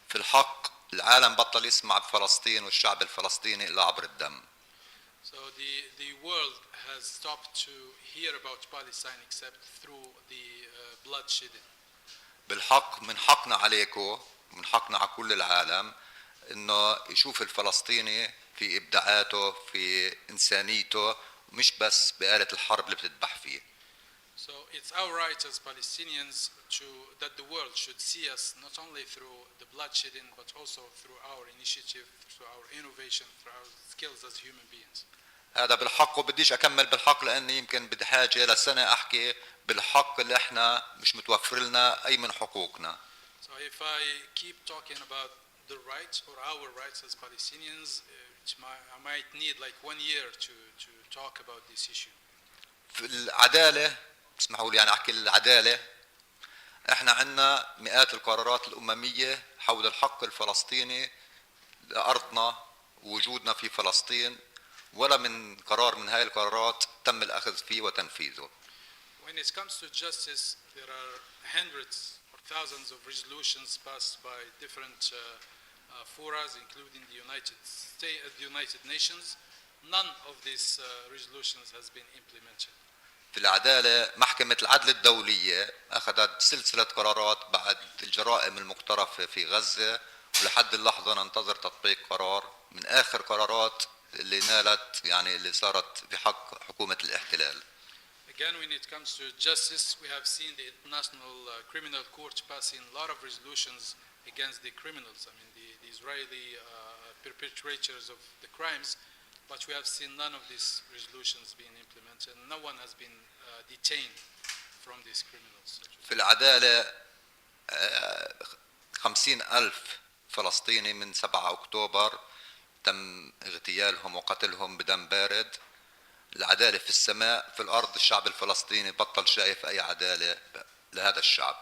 في الحق العالم بطل يسمع بفلسطين والشعب الفلسطيني إلا عبر الدم. So the world has stopped to hear about Palestine except through the bloodshedding. بالحق من حقنا عليكم ومن حقنا على كل العالم إنه يشوف الفلسطيني في إبداعاته في إنسانيته مش بس بآلة الحرب اللي بتذبح فيه. So it's our right as Palestinians that the world should see us not only through the bloodshedding but also through our initiative, through our innovation, through our skills as human beings. هذا بالحق وبديش أكمل بالحق لأني يمكن بدي حاجة لسنة أحكي بالحق اللي إحنا مش متوفر لنا أي من حقوقنا. So if I keep talking about the rights or our rights as Palestinians, I might need like 1 year to talk about this issue. في العدالة اسمحوا لي أنا أحكي العدالة. إحنا عندنا مئات القرارات الأممية حول الحق الفلسطيني لأرضنا ووجودنا في فلسطين ولا من قرار من هاي القرارات تم الأخذ فيه وتنفيذه. When it comes to justice, there are hundreds or thousands of resolutions passed by different forums, including the United Nations. None of these resolutions has been implemented. في العدالة محكمة العدل الدولية أخذت سلسلة قرارات بعد الجرائم المقترفة في غزة ولحد اللحظة ننتظر تطبيق قرار من آخر قرارات اللي نالت يعني اللي صارت في حق حكومة الاحتلال. Again, when it comes to justice, we have seen the International Criminal Court passing a lot of resolutions against the criminals. I mean, the Israeli perpetrators of the crimes, but we have seen none of these resolutions being implemented. No one has been detained from these criminals. في العدالة 50,000 فلسطيني من 7 أكتوبر تم اغتيالهم وقتلهم بدم بارد. العدالة في السماء في الأرض الشعب الفلسطيني بطل شايف أي عدالة لهذا الشعب.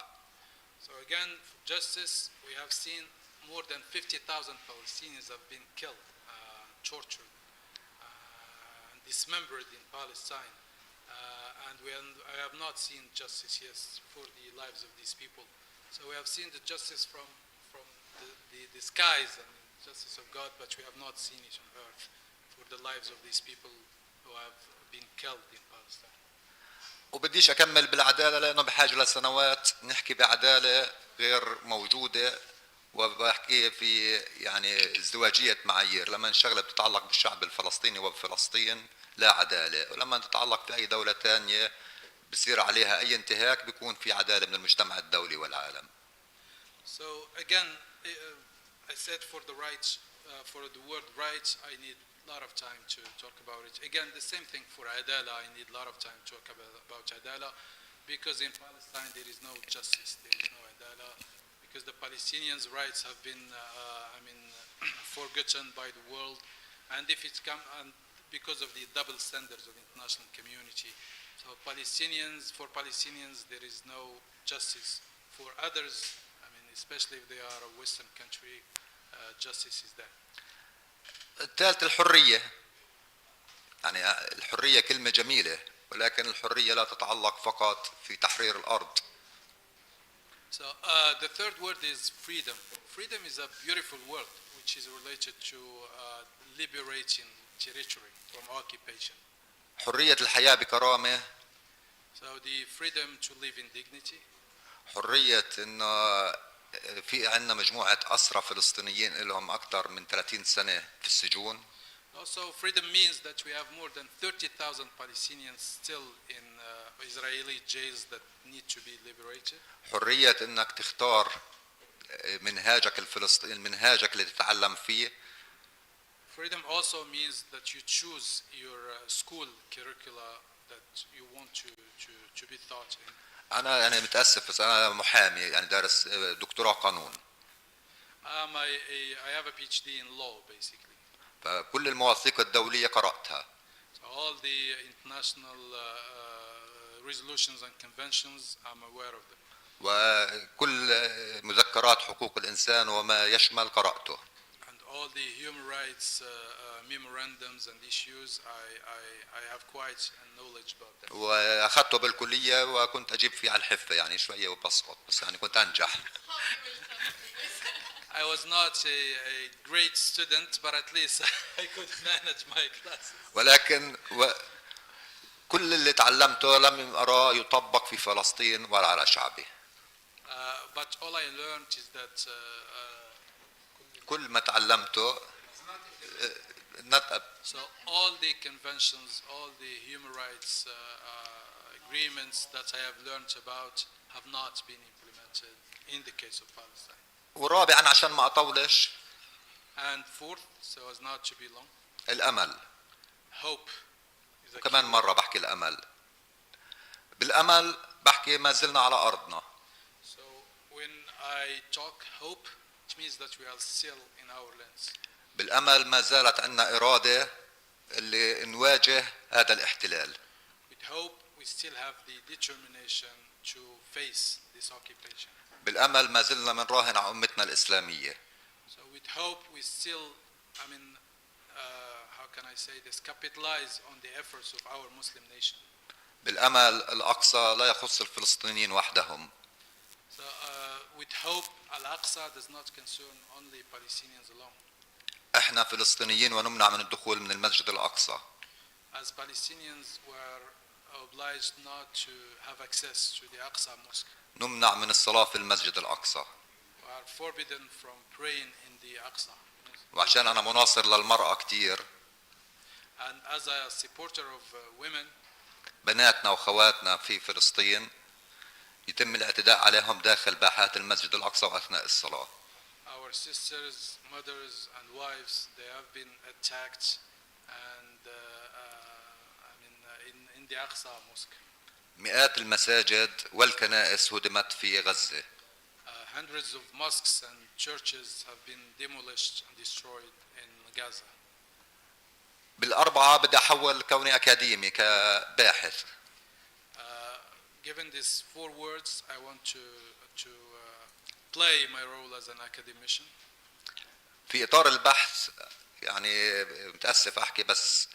So again, for justice, we have seen more than 50,000 Palestinians have been killed, tortured, dismembered in Palestine, and I have not seen justice yet for the lives of these people. So we have seen the justice from the skies and the justice of God, but we have not seen it on earth for the lives of these people who have been killed in Palestine. وبديش أكمل بالعدالة لأنه بحاجة لسنوات نحكي بعدالة غير موجودة وبحكي في يعني ازدواجية معايير. لما الشغلة بتتعلق بالشعب الفلسطيني وبفلسطين لا عدالة، ولما تتعلق في أي دولة تانية بصير عليها أي انتهاك بيكون في عدالة من المجتمع الدولي والعالم. So again, I said for the rights, for the word rights, I need a lot of time to talk about it. Again, the same thing for Adala, I need a lot of time to talk about Adala, because in Palestine there is no justice, there is no Adala, because the Palestinians' rights have been, forgotten by the world, and if it's come, and because of the double standards of the international community. So for Palestinians, there is no justice. For others, especially if they are a Western country, justice is there. الثالث الحرية. يعني الحرية كلمة جميلة ولكن الحرية لا تتعلق فقط في تحرير الأرض. So the third word is freedom. Freedom is a beautiful word which is related to liberating territory from occupation. حرية الحياة بكرامة. So the freedom to live in dignity. حرية إنه في عندنا مجموعة أسرى فلسطينيين لهم أكثر من 30 سنة في السجون. Also, freedom means that we have more than 30,000 Palestinians still in Israeli jails that need to be liberated. حرية إنك تختار منهاجك الفلسطيني، منهاجك اللي تتعلم فيه. Freedom also means that you choose your school curricula that you want to be taught in. أنا متأسف بس أنا محامي يعني دارس دكتوراه قانون. I have a PhD in law basically. فكل المواثيق الدولية قرأتها. So all the international resolutions and conventions, I'm aware of them. وكل مذكرات حقوق الإنسان وما يشمل قرأته. And all the human rights memorandums and issues, I have quite a knowledge about that. واخذته بالكليه وكنت اجيب فيه على الحفه يعني شويه وبسقط بس يعني كنت انجح. I was not a great student, but at least I could manage my classes. ولكن كل اللي تعلمته لم أراه يطبق في فلسطين ولا على شعبه. But all I learned is that كل ما تعلمته so all the conventions, all the human rights agreements that I have learned about have not been implemented in the case of Palestine. ورابعا عشان ما أطولش And fourth, so as not to be long, الأمل. hope is a وكمان key. مرة بحكي الأمل. بالأمل بحكي ما زلنا على أرضنا. So when I talk hope, it means that we are still in our lands. بالأمل ما زالت عندنا إرادة اللي نواجه هذا الاحتلال. With hope, we still have the determination to face this occupation. بالأمل ما زلنا منراهن على أمتنا الإسلامية. So with hope, we still, how can I say this, capitalize on the efforts of our Muslim nation. بالأمل الأقصى لا يخص الفلسطينيين وحدهم. So with hope, Al-Aqsa does not concern only Palestinians alone. احنا فلسطينيين ونمنع من الدخول من المسجد الأقصى. As Palestinians were obliged not to have access to the Aqsa mosque. نمنع من الصلاة في المسجد الأقصى. We are forbidden from praying in the Aqsa. وعشان أنا مناصر للمرأة كتير. And as a supporter of women, بناتنا وخواتنا في فلسطين يتم الاعتداء عليهم داخل باحات المسجد الأقصى وأثناء الصلاة. our sisters, mothers, and wives, they have been attacked, and in the Aqsa mosque. مئات المساجد والكنائس هدمت في غزة. Hundreds of mosques and churches have been demolished and destroyed in Gaza. بالأربعة بدي أحول كوني أكاديمي كباحث. Given these four words, I want to play my role as an academician. في إطار البحث يعني متأسف أحكي بس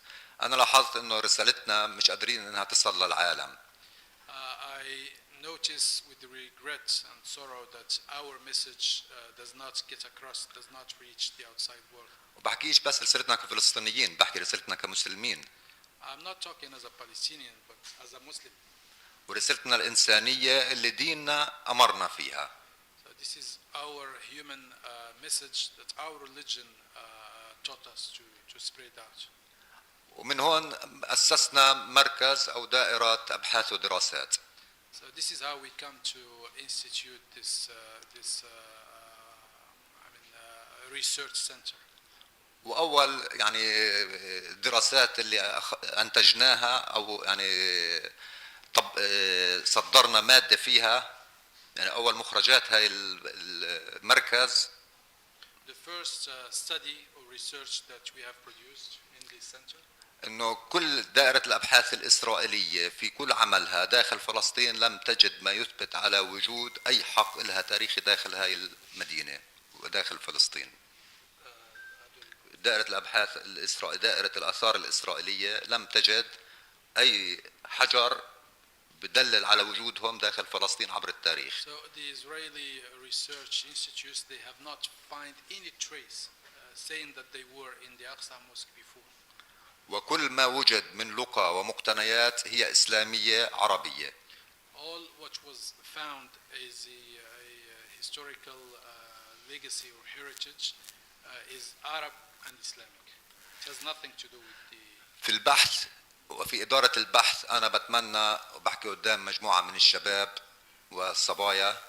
أنا لاحظت إنه رسالتنا مش قادرين إنها تصل للعالم. I notice with regret and sorrow that our message does not get across, does not reach the outside world. وبحكيش بس رسالتنا كفلسطينيين، بحكي رسالتنا كمسلمين. I'm not talking as a Palestinian, but as a Muslim. ورسالتنا الإنسانية اللي ديننا أمرنا فيها. So this is our human message that our religion taught us to spread out. ومن هون أسسنا مركز أو دائرة أبحاث ودراسات. So this is how we come to institute this research center. وأول يعني دراسات اللي أنتجناها أو يعني صدرنا مادة فيها يعني أول مخرجات هاي المركز. The first study or research that we have produced in this center. إنه كل دائرة الأبحاث الإسرائيلية في كل عملها داخل فلسطين لم تجد ما يثبت على وجود أي حق لها تاريخي داخل هاي المدينة وداخل فلسطين. دائرة الأبحاث دائرة الآثار الإسرائيلية لم تجد أي حجر بدلل على وجودهم داخل فلسطين عبر التاريخ. So the Israeli research institutes, they have not find any trace saying that they were in the Aqsa mosque before. وكل ما وجد من لقى ومقتنيات هي إسلامية عربية. All what was found is a historical legacy or heritage is Arab and Islamic. It has nothing to do with the. في البحث وفي إدارة البحث أنا بتمنى وبحكي قدام مجموعة من الشباب والصبايا.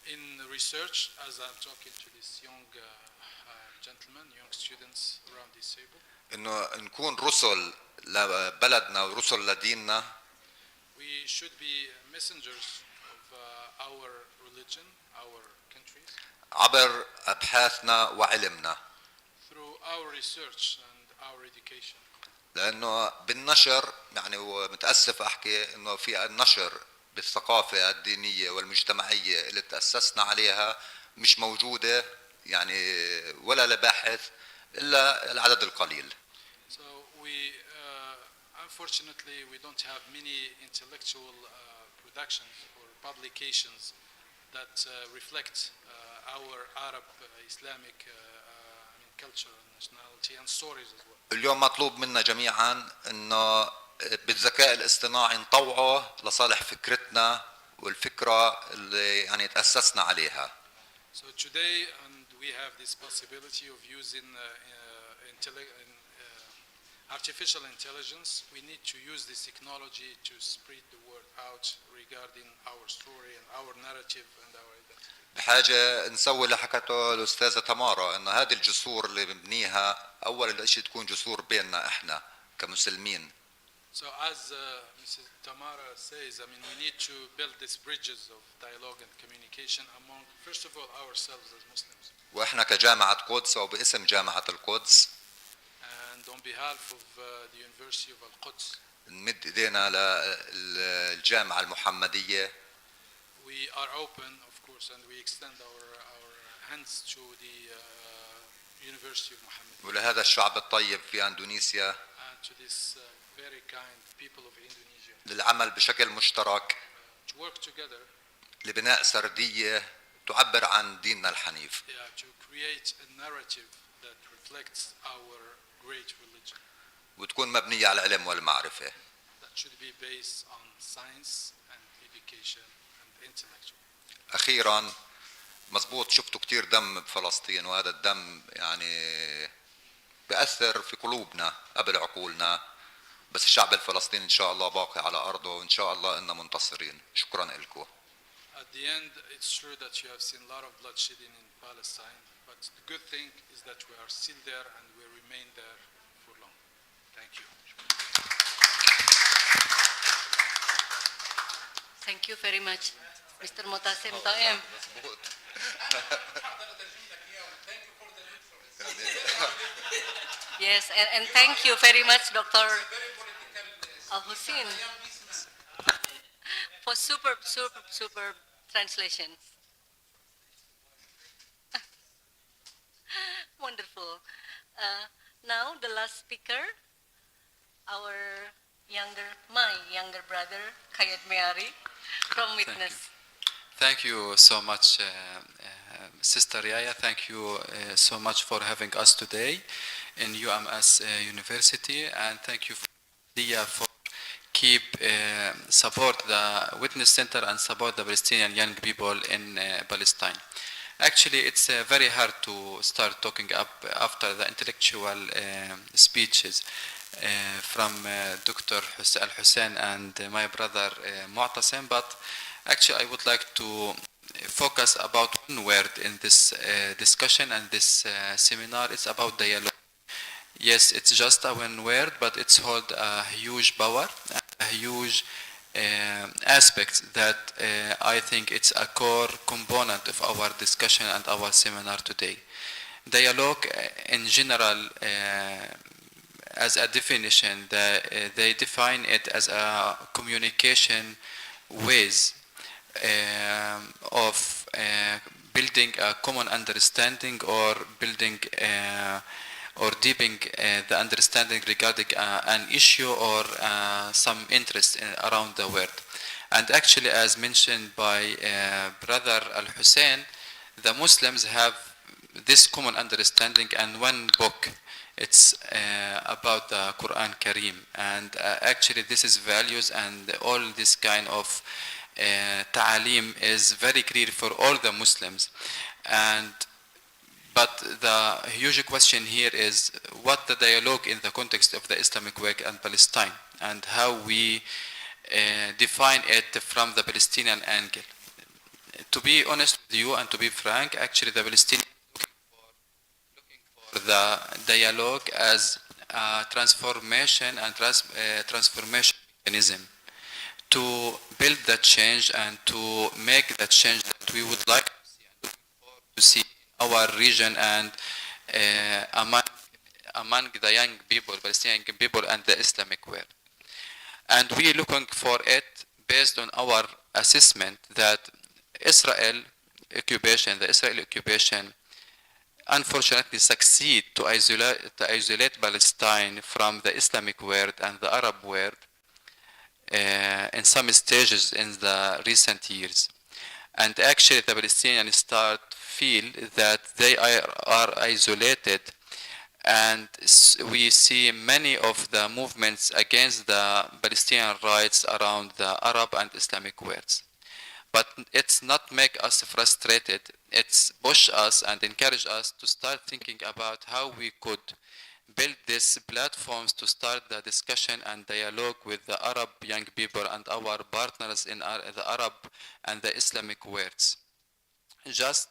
In research, as I'm talking to these young gentlemen, young students around this table. إنه نكون رسل لبلدنا ورسل لديننا. We should be messengers of our religion, our countries. عبر أبحاثنا وعلمنا. Through our research and our education. لأنه بالنشر يعني ومتأسف أحكي إنه في النشر بالثقافة الدينية والمجتمعية اللي تأسسنا عليها مش موجودة يعني ولا لباحث إلا العدد القليل. So we, unfortunately, we don't have many intellectual productions or publications that reflect our Arab Islamic culture and nationality and stories as well. اليوم مطلوب منا جميعا إنه بالذكاء الاصطناعي نطوعه لصالح فكرتنا والفكرة اللي يعني تأسسنا عليها. So today, and we have this possibility of using artificial intelligence, we need to use this technology to spread the word out regarding our story and our narrative and our identity. بحاجة نسوي اللي حكته الأستاذة تمارا إنه هذه الجسور اللي بنبنيها أول شيء تكون جسور بيننا إحنا كمسلمين. So as Mrs. Tamara says, I mean, we need to build these bridges of dialogue and communication among, first of all, ourselves as Muslims. وإحنا كجامعة قدس أو باسم جامعة القدس. And on behalf of the University of Al-Quds. نمد إيدينا للجامعة المحمدية. We are open, of course, and we extend our hands to the University of Muhammadiyah. ولهذا الشعب الطيب في أندونيسيا. And to this very kind people of Indonesia. للعمل بشكل مشترك. To work together. لبناء سردية تعبر عن ديننا الحنيف. Yeah, to create a narrative that reflects our great religion. وتكون مبنية على العلم والمعرفة. That should be based on science and education and intellectual. أخيراً مزبوط شفتوا كتير دم بفلسطين وهذا الدم يعني بأثر في قلوبنا قبل عقولنا بس الشعب الفلسطيني إن شاء الله باقي على أرضه وإن شاء الله إننا منتصرين. شكراً لكم. At the end, it's true that you have seen a lot of bloodshedding in Palestine, but the good thing is that we are still there and we remain there for long. Thank you. Thank you very much, Mr. Motasem Taem. Yes, and thank you very much, Dr. Al-Hussein, for superb translation. Wonderful. Now the last speaker, my younger brother, Kayat Meari, from Witness. Thank you so much, Sister Yaya. Thank you so much for having us today in UMS University, and thank you for keep support the Witness Center and support the Palestinian young people in Palestine. Actually, it's very hard to start talking up after the intellectual speeches from Dr. Al-Hussein and my brother Mu'tasim, but actually I would like to focus about one word in this discussion and this seminar. It's about dialogue. Yes, it's just a one word, but it's hold a huge power, a huge aspect that I think it's a core component of our discussion and our seminar today. Dialogue in general, as a definition, they define it as a communication ways of building a common understanding or building or deepening the understanding regarding an issue or some interest around the world. And actually, as mentioned by Brother Al-Hussein, the Muslims have this common understanding and one book. It's about the Quran Kareem. And actually, this is values and all this kind of ta'aleem is very clear for all the Muslims. But the huge question here is what the dialogue in the context of the Islamic work and Palestine and how we define it from the Palestinian angle. To be honest with you and to be frank, actually the Palestinians looking for the dialogue as a transformation and transformation mechanism to build that change and to make that change that we would like to see our region and among the young people, Palestinian people and the Islamic world. And we are looking for it based on our assessment that the Israeli occupation unfortunately succeed to isolate Palestine from the Islamic world and the Arab world in some stages in the recent years. And actually the Palestinians feel that they are isolated, and we see many of the movements against the Palestinian rights around the Arab and Islamic worlds. But it's not make us frustrated, it's push us and encourage us to start thinking about how we could build these platforms to start the discussion and dialogue with the Arab young people and our partners in the Arab and the Islamic worlds, just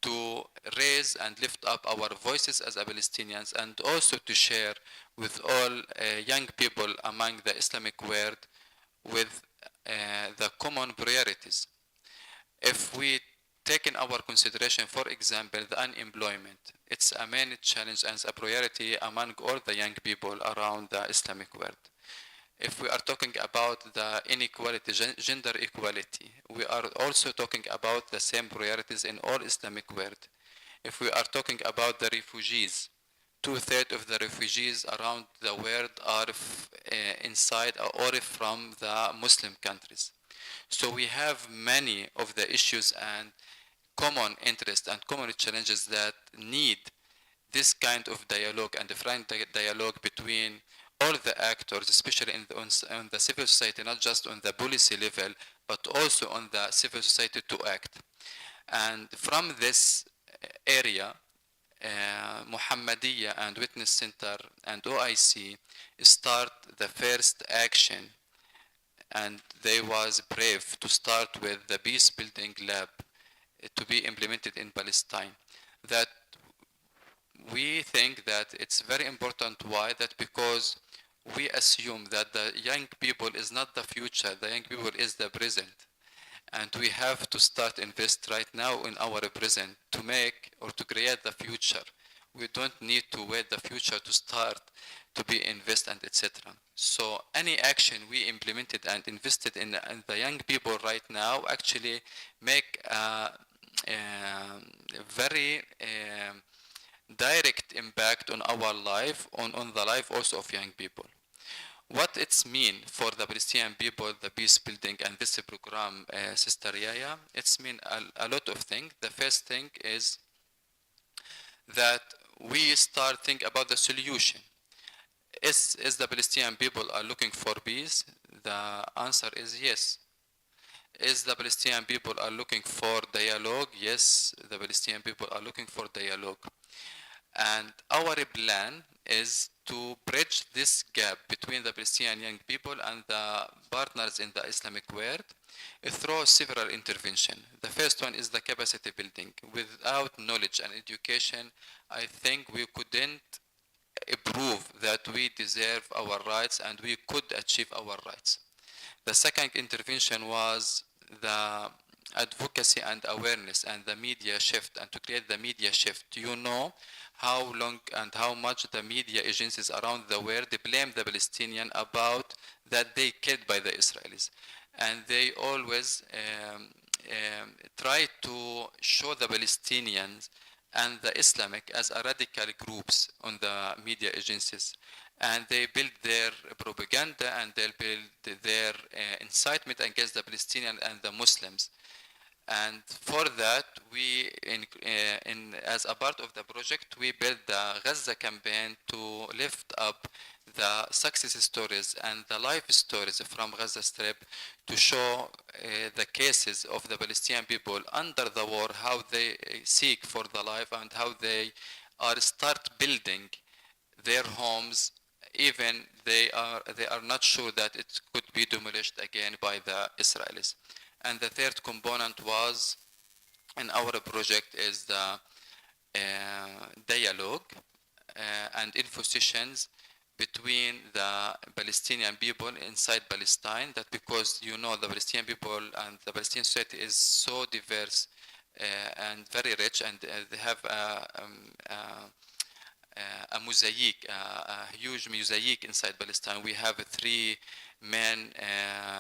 to raise and lift up our voices as Palestinians, and also to share with all young people among the Islamic world with the common priorities. If we take in our consideration, for example, the unemployment, it's a main challenge and a priority among all the young people around the Islamic world. If we are talking about the inequality, gender equality, we are also talking about the same priorities in all Islamic world. If we are talking about the refugees, 2/3 of the refugees around the world are inside or from the Muslim countries. So we have many of the issues and common interests and common challenges that need this kind of dialogue and frank dialogue between all the actors, especially on the civil society, not just on the policy level, but also on the civil society to act. And from this area, Muhammadiyah and Witness Center and OIC start the first action, and they was brave to start with the Peacebuilding lab to be implemented in Palestine. That we think that it's very important. Why? That because we assume that the young people is not the future, the young people is the present. And we have to start invest right now in our present to make or to create the future. We don't need to wait the future to start to be invest and etc. So any action we implemented and invested in the young people right now actually make a very direct impact on our life, on the life also of young people. What it's mean for the Palestinian people, the peace building and this program, Sister Yaya, it's mean a lot of things. The first thing is that we start think about the solution. Is the Palestinian people are looking for peace? The answer is yes. Is the Palestinian people are looking for dialogue? Yes, the Palestinian people are looking for dialogue. And our plan is to bridge this gap between the Palestinian young people and the partners in the Islamic world through several interventions. The first one is the capacity building. Without knowledge and education, I think we couldn't prove that we deserve our rights and we could achieve our rights. The second intervention was the advocacy and awareness and the media shift, and to create the media shift. You know how long and how much the media agencies around the world blame the Palestinians about that they killed by the Israelis. And they always try to show the Palestinians and the Islamic as a radical groups on the media agencies. And they build their propaganda and they build their incitement against the Palestinians and the Muslims. And for that, we, as a part of the project, we built the Gaza campaign to lift up the success stories and the life stories from Gaza Strip to show the cases of the Palestinian people under the war, how they seek for the life and how they are start building their homes, even they are not sure that it could be demolished again by the Israelis. And the third component was in our project is the dialogue and info sessions between the Palestinian people inside Palestine, that because you know the Palestinian people and the Palestinian society is so diverse and very rich, and they have a mosaic, a huge mosaic inside Palestine. We have three main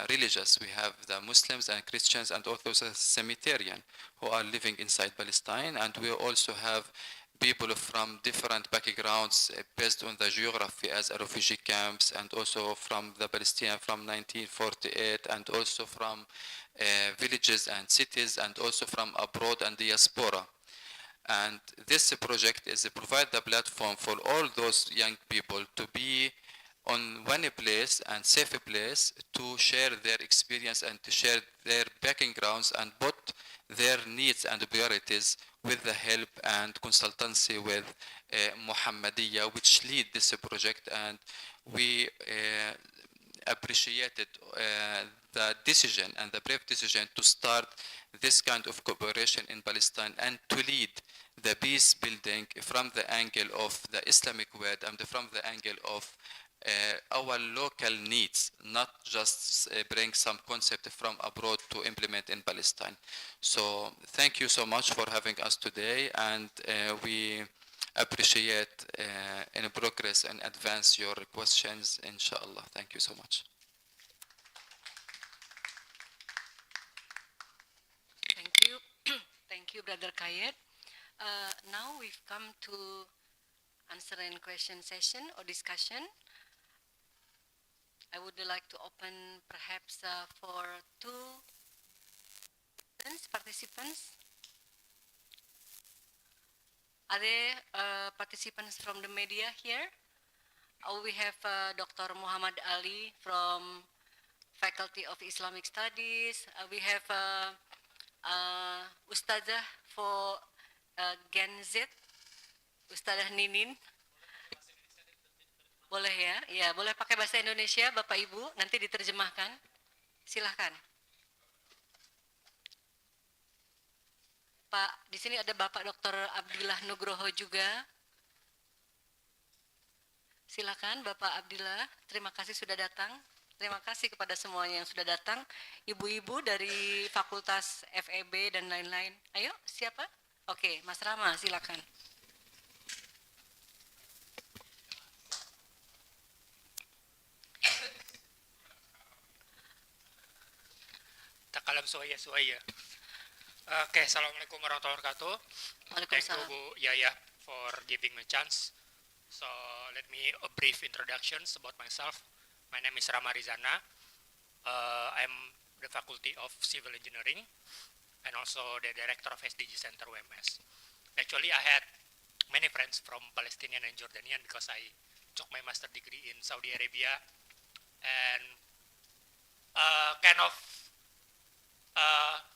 religions. We have the Muslims and Christians and Orthodox Semitarian who are living inside Palestine, and we also have people from different backgrounds based on the geography as a refugee camps, and also from the Palestinian from 1948, and also from villages and cities, and also from abroad and diaspora. And this project is to provide the platform for all those young people to be on one place and safe place to share their experience and to share their backgrounds and put their needs and priorities with the help and consultancy with Muhammadiyah, which lead this project. And we appreciated the decision and the brave decision to start this kind of cooperation in Palestine and to lead the peace building from the angle of the Islamic world and from the angle of our local needs, not just bring some concept from abroad to implement in Palestine. So thank you so much for having us today, and we appreciate in progress and advance your questions, inshallah. Thank you so much. Thank you. Thank you, Brother Kayed. Now we've come to answer and question session or discussion. I would like to open perhaps for two participants. Are there participants from the media here? We have Dr. Muhammad Ali from Faculty of Islamic Studies. We have Ustazah for Gen Z, Ustazah Ninin. Boleh ya? Ya, boleh pakai bahasa Indonesia, Bapak Ibu, nanti diterjemahkan. Silahkan. Pak, di sini ada Bapak Dr. Abdillah Nugroho juga. Silakan Bapak Abdillah, terima kasih sudah datang. Terima kasih kepada semuanya yang sudah datang. Ibu-ibu dari Fakultas FEB dan lain-lain. Ayo, siapa? Oke, Mas Rama, silakan. Takalam suaya. Oke, assalamualaikum warahmatullahi wabarakatuh. Thank you Bu Yaya for giving me a chance. So let me a brief introductions about myself. My name is Rama Rizana. I'm the Faculty of Civil Engineering and also the Director of SDG Center UMS. Actually, I had many friends from Palestinian and Jordanian because I took my master degree in Saudi Arabia, and kind of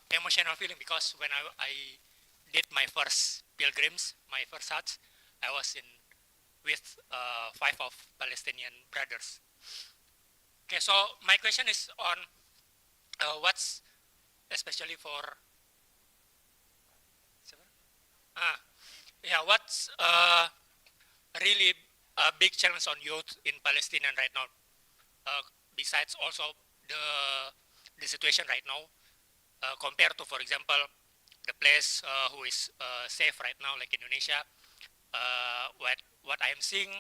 emotional feeling because when I did my first pilgrims, my first Hajj, I was with 5 of Palestinian brothers. Okay, so my question is on what's especially for what's really a big challenge on youth in Palestine right now, besides also the situation right now, compared to, for example, the place who is safe right now, like Indonesia. What I am seeing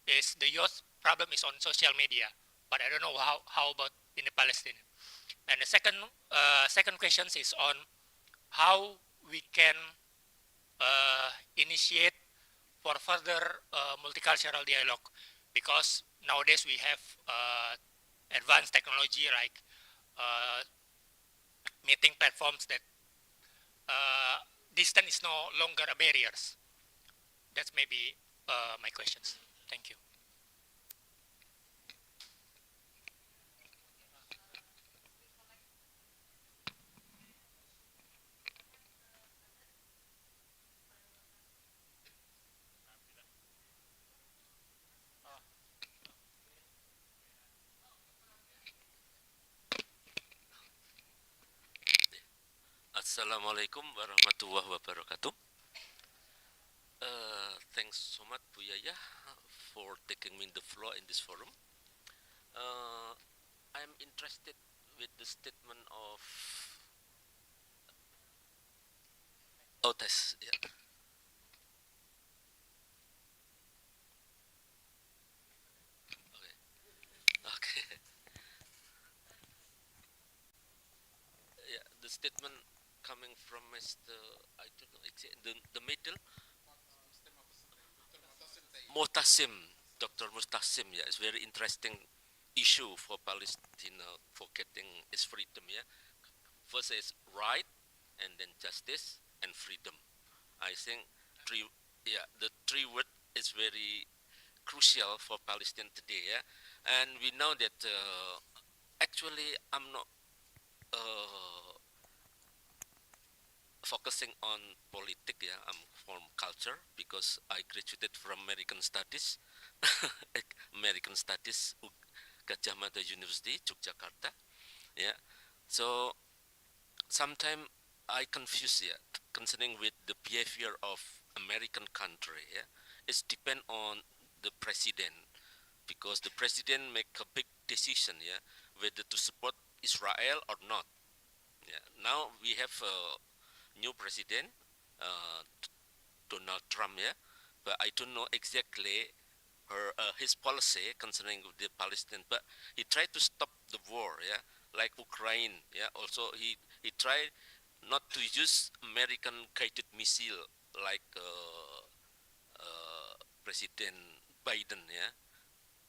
is the youth problem is on social media, but I don't know how about in the Palestine. And the second question is on how we can initiate for further multicultural dialogue, because nowadays we have advanced technology like meeting platforms that distance is no longer a barriers. That's maybe my questions. Thank you. Assalamualaikum warahmatullahi wabarakatuh. Thanks so much Bu Yaya for taking me the floor in this forum. I'm interested with the statement of test. Yeah. Okay. Yeah, the statement coming from Mr. I don't know, the middle. Mutasim, Dr. Mutasim, yeah, it's very interesting issue for Palestine for getting its freedom. Yeah, first is right, and then justice and freedom. I think three, yeah, the three word is very crucial for Palestine today. Yeah, and we know that actually I'm not focusing on politics. Yeah, I'm from culture because I graduated from American Studies, American Studies, Gajah Mada University, Yogyakarta. Yeah, so sometimes I confuse, yeah, concerning with the behavior of American country. Yeah, it's depend on the president because the president make a big decision. Yeah, whether to support Israel or not. Yeah, now we have a new president, uh, Donald Trump. Yeah, but I don't know exactly his policy concerning the Palestine. But he tried to stop the war. Yeah, like Ukraine. Yeah, also he tried not to use American guided missile like President Biden. Yeah,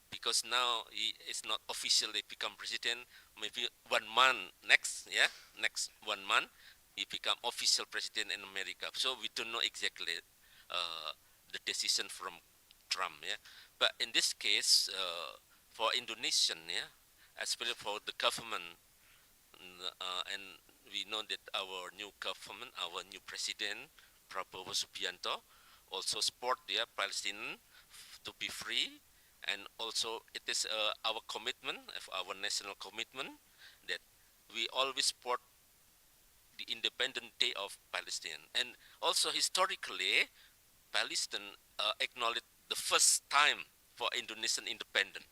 because now he is not officially become president. Maybe 1 month next, yeah, next 1 month he become official president in America. So we don't know exactly the decision from Trump. Yeah, but in this case, for Indonesian, yeah, especially for the government, and we know that our new government, our new president, Prabowo Subianto, also support the Palestinian to be free, and also it is our commitment, our national commitment, that we always support the independent day of Palestine. And also historically, Palestine acknowledged the first time for Indonesian independence.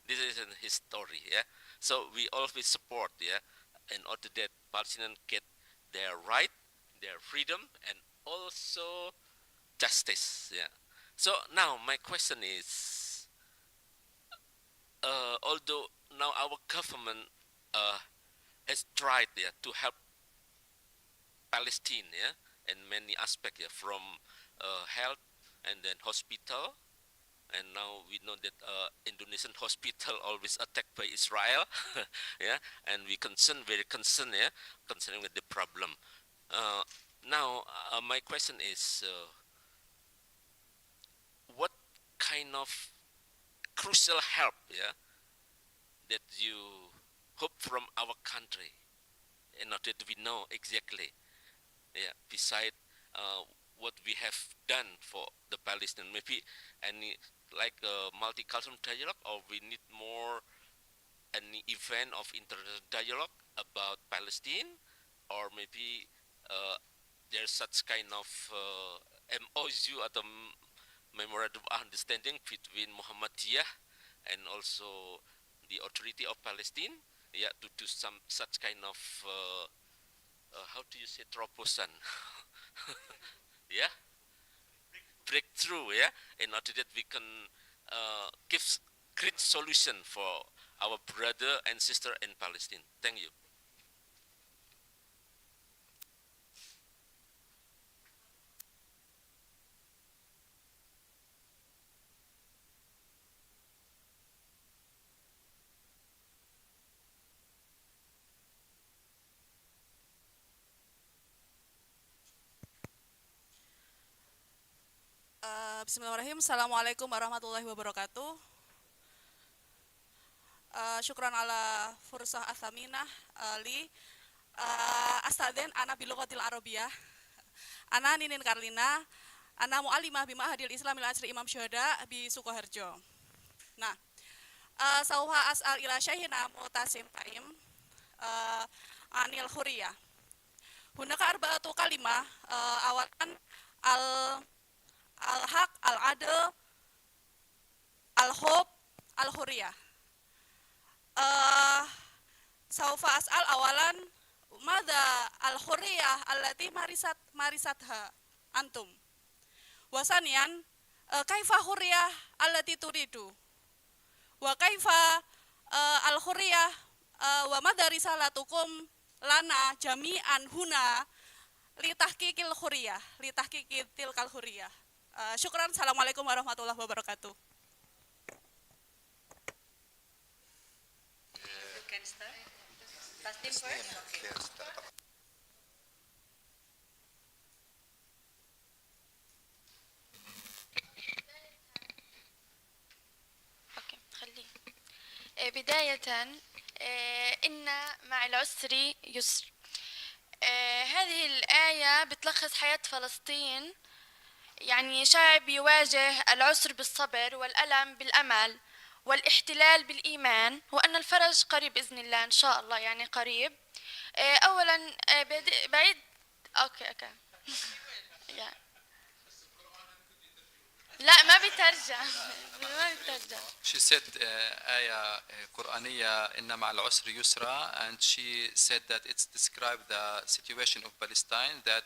This is in history, yeah. So we always support, yeah, in order that Palestinians get their right, their freedom, and also justice, yeah. So now my question is, although now our government has tried, yeah, to help Palestine, yeah, in many aspects, yeah, from health and then hospital, and now we know that Indonesian hospital always attacked by Israel, yeah, and we very concerned, yeah, concerning with the problem. Now, my question is, what kind of crucial help, yeah, that you hope from our country in order that we know exactly, yeah, beside what we have done for the Palestine, maybe any like multicultural dialogue, or we need more any event of international dialogue about Palestine, or maybe there's such kind of MOU atau memorandum of understanding between Muhammadiyah and also the authority of Palestine, yeah, to do some such kind of how do you say terobosan, yeah, breakthrough, yeah, in order that we can give great solution for our brother and sister in Palestine. Thank you. Bismillahirrahmanirrahim. Assalamualaikum warahmatullahi wabarakatuh. Syukran ala fursah athaminah li astaden ana bilugatil arabiyah. Ana Ninin Karlina, ana mu'alimah bima'hadil Islamil Asri Imam Syuhada bi Sukoharjo. Nah, sauha as'al ila syahina mutasim taim anil khuriyah. Hunaka arba'atu kalimah awalan al-haq, al-adl, al-hub, al-huriyah. Saufa as'al awalan mada al-huriyah allati marisatha antum. Wasanian kaifa huriyah allati turidu. Wa kaifa al-huriyah wa mada risalatukum lana jami'an huna litahkikil huriyah, litahkikil tilkal huriyah. Syukran, Assalamualaikum warahmatullahi wabarakatuh. You can start. Taslim first. أوكي خليه. بداية إن مع العسر يسر. هذه الآية بتلخص حياة فلسطين، يعني شعب يواجه العسر بالصبر والألم بالأمل والاحتلال بالإيمان، وأن الفرج قريب بإذن الله إن شاء الله، يعني قريب. أولا بعيد أوكي لا ما بيترجم ما بيترجم. She said آية قرآنية إن مع العسر يسرا, and she said that it's described the situation of Palestine, that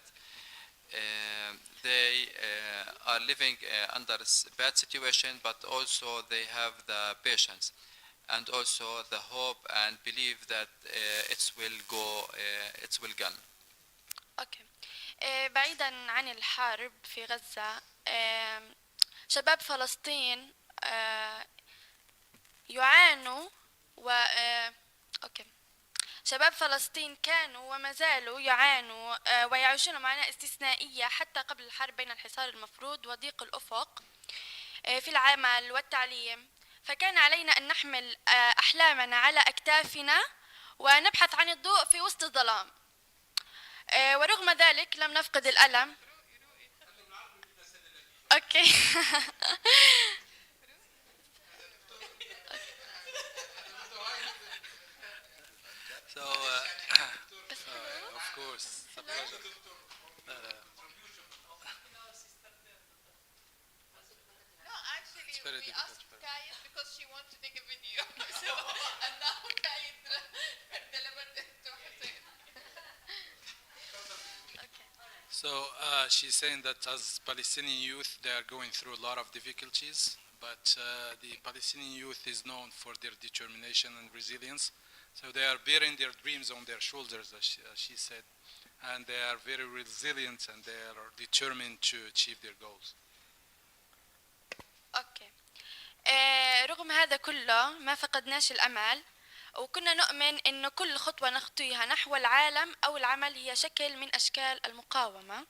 they are living under bad situation, but also they have the patience and also the hope and believe that it will gone. أوكي. بعيدا عن الحرب في غزة، شباب فلسطين يعانوا أوكي. شباب فلسطين كانوا وما زالوا يعانوا ويعيشون معاناة استثنائية حتى قبل الحرب بين الحصار المفروض وضيق الأفق في العمل والتعليم، فكان علينا أن نحمل أحلامنا على أكتافنا ونبحث عن الضوء في وسط الظلام. ورغم ذلك لم نفقد الألم. أوكي. So, of course, it's a pleasure. No, actually, very we difficult asked for her. Kayed because she wanted to take a video. So, and now Kayed delivered it to Hussein. So she's saying that as Palestinian youth, they are going through a lot of difficulties, but the Palestinian youth is known for their determination and resilience. So they are bearing their dreams on their shoulders, as she said, and they are very resilient and they are determined to achieve their goals. أوكي. رغم هذا كله ما فقدناش الأمل، وكنا نؤمن إنه كل خطوة نخطوها نحو العالم أو العمل هي شكل من أشكال المقاومة.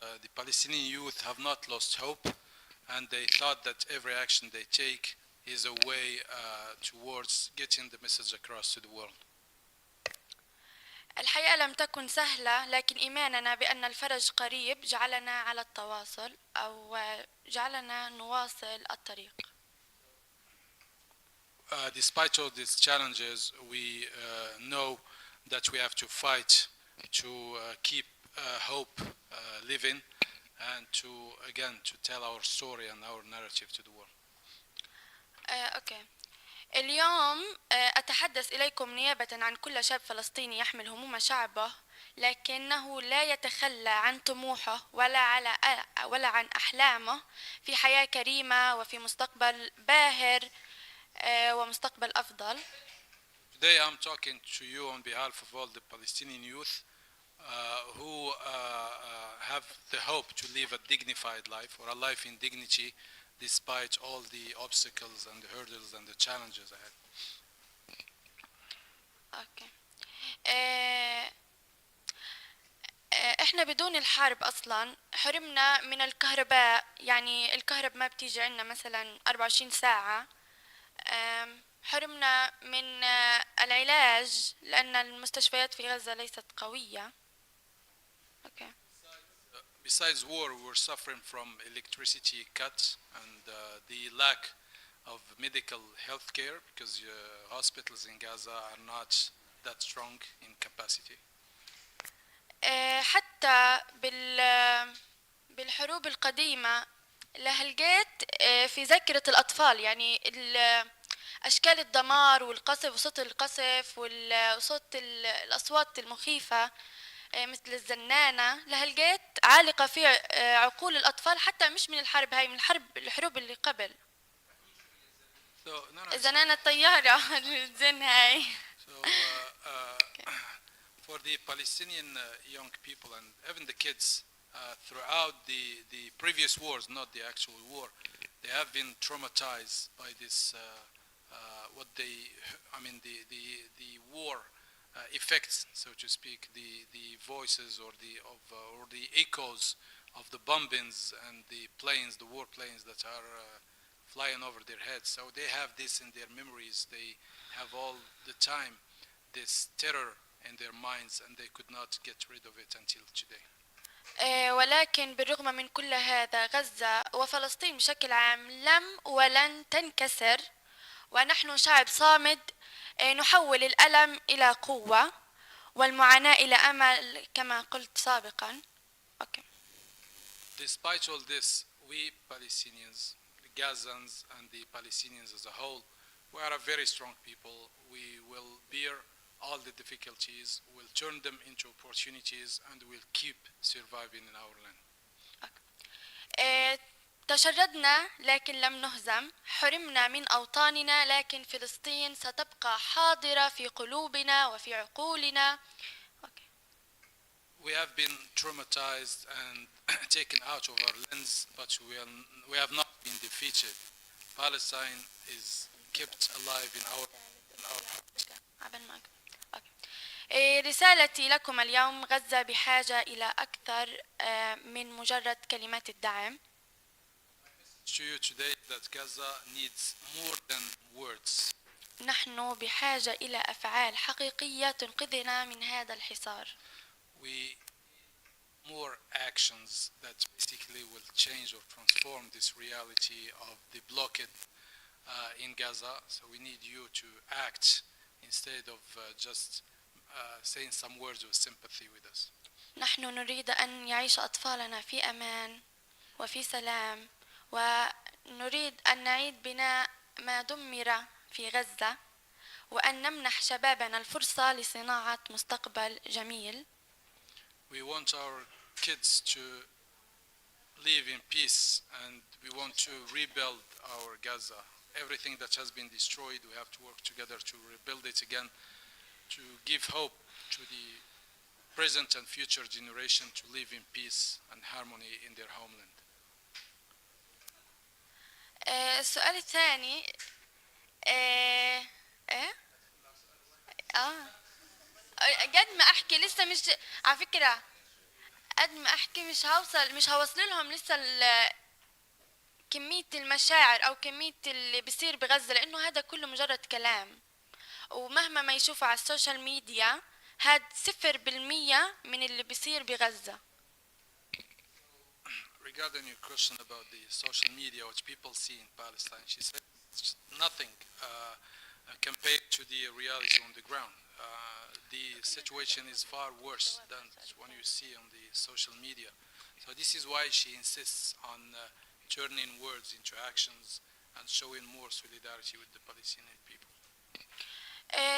The Palestinian youth have not lost hope, and they thought that every action they take is a way towards getting the message across to the world. الحياة لم تكن سهلة، لكن إيماننا بأن الفرج قريب جعلنا على التواصل أو جعلنا نواصل الطريق. Despite all these challenges, we know that we have to fight to keep hope living and to tell our story and our narrative to the world. أوكي. اليوم أتحدث إليكم نيابة عن كل شاب فلسطيني يحمل هموم شعبه، لكنه لا يتخلى عن طموحه ولا عن أحلامه في حياة كريمة وفي مستقبل باهر ومستقبل أفضل. Today I'm talking to you on behalf of all the Palestinian youth who have the hope to live a dignified life or a life in dignity despite all the obstacles and the hurdles and the challenges ahead. أوكي. إحنا بدون الحرب أصلاً حرمنا من الكهرباء، يعني الكهرباء ما بتيجي عنا مثلاً 24 ساعة. حرمنا من العلاج لأن المستشفيات في غزة ليست قوية. أوكي. Besides war, we were suffering from electricity cuts and the lack of medical health care because hospitals in Gaza are not that strong in capacity. حتى بالحروب القديمة لهلقيت في ذاكرة الأطفال، يعني أشكال الدمار والقصف وصوت القصف وصوت الأصوات المخيفة مثل الزنانة، لهلقيت عالقة في عقول الأطفال حتى مش من الحرب هاي، من الحروب اللي قبل. زنانة الطيارة الزن هاي. For the Palestinian young people and even the kids, throughout the previous wars, not the actual war, they have been traumatized by this, the war effects, so to speak, the voices or the echoes of the bombings and the planes, the war planes that are flying over their heads. So they have this in their memories. They have all the time this terror in their minds, and they could not get rid of it until today. ولكن بالرغم من كل هذا غزة وفلسطين بشكل عام لم ولن تنكسر، ونحن شعب صامد نحول الألم إلى قوة والمعاناة إلى أمل كما قلت سابقا. Okay. Despite all this, we Palestinians, the Gazans and the Palestinians as a whole, we are a very strong people. We will bear all the difficulties, will turn them into opportunities, and will keep surviving in our land. تشردنا لكن لم نهزم، حرمنا من أوطاننا لكن فلسطين ستبقى حاضرة في قلوبنا وفي عقولنا. We have been traumatized and taken out of our lands, but we have not been defeated. Palestine is kept alive in our hearts. رسالتي لكم اليوم: غزة بحاجة إلى أكثر من مجرد كلمات الدعم. To you today that Gaza needs more than words. نحن بحاجة إلى أفعال حقيقية تنقذنا من هذا الحصار. We more actions that basically will change or transform this reality of the blockade in Gaza. So we need you to act instead of just saying some words of sympathy with us. نحن نريد أن يعيش أطفالنا في أمان وفي سلام، ونريد أن نعيد بناء ما دمر في غزة، وأن نمنح شبابنا الفرصة لصناعة مستقبل جميل. We want our kids to live in peace, and we want to rebuild our Gaza. Everything that has been destroyed, we have to work together to rebuild it again, to give hope to the present and future generation to live in peace and harmony in their homeland. السؤال الثاني قد ما احكي لسه مش على فكرة، قد ما احكي مش هوصل لهم لسه كمية المشاعر او كمية اللي بيصير بغزة، لانه هذا كله مجرد كلام، ومهما ما يشوفوا على السوشيال ميديا هاد 0% من اللي بيصير بغزة. Regarding your question about the social media, what people see in Palestine, she said it's nothing compared to the reality on the ground. The situation is far worse than what you see on the social media. So this is why she insists on turning words into actions and showing more solidarity with the Palestinian people.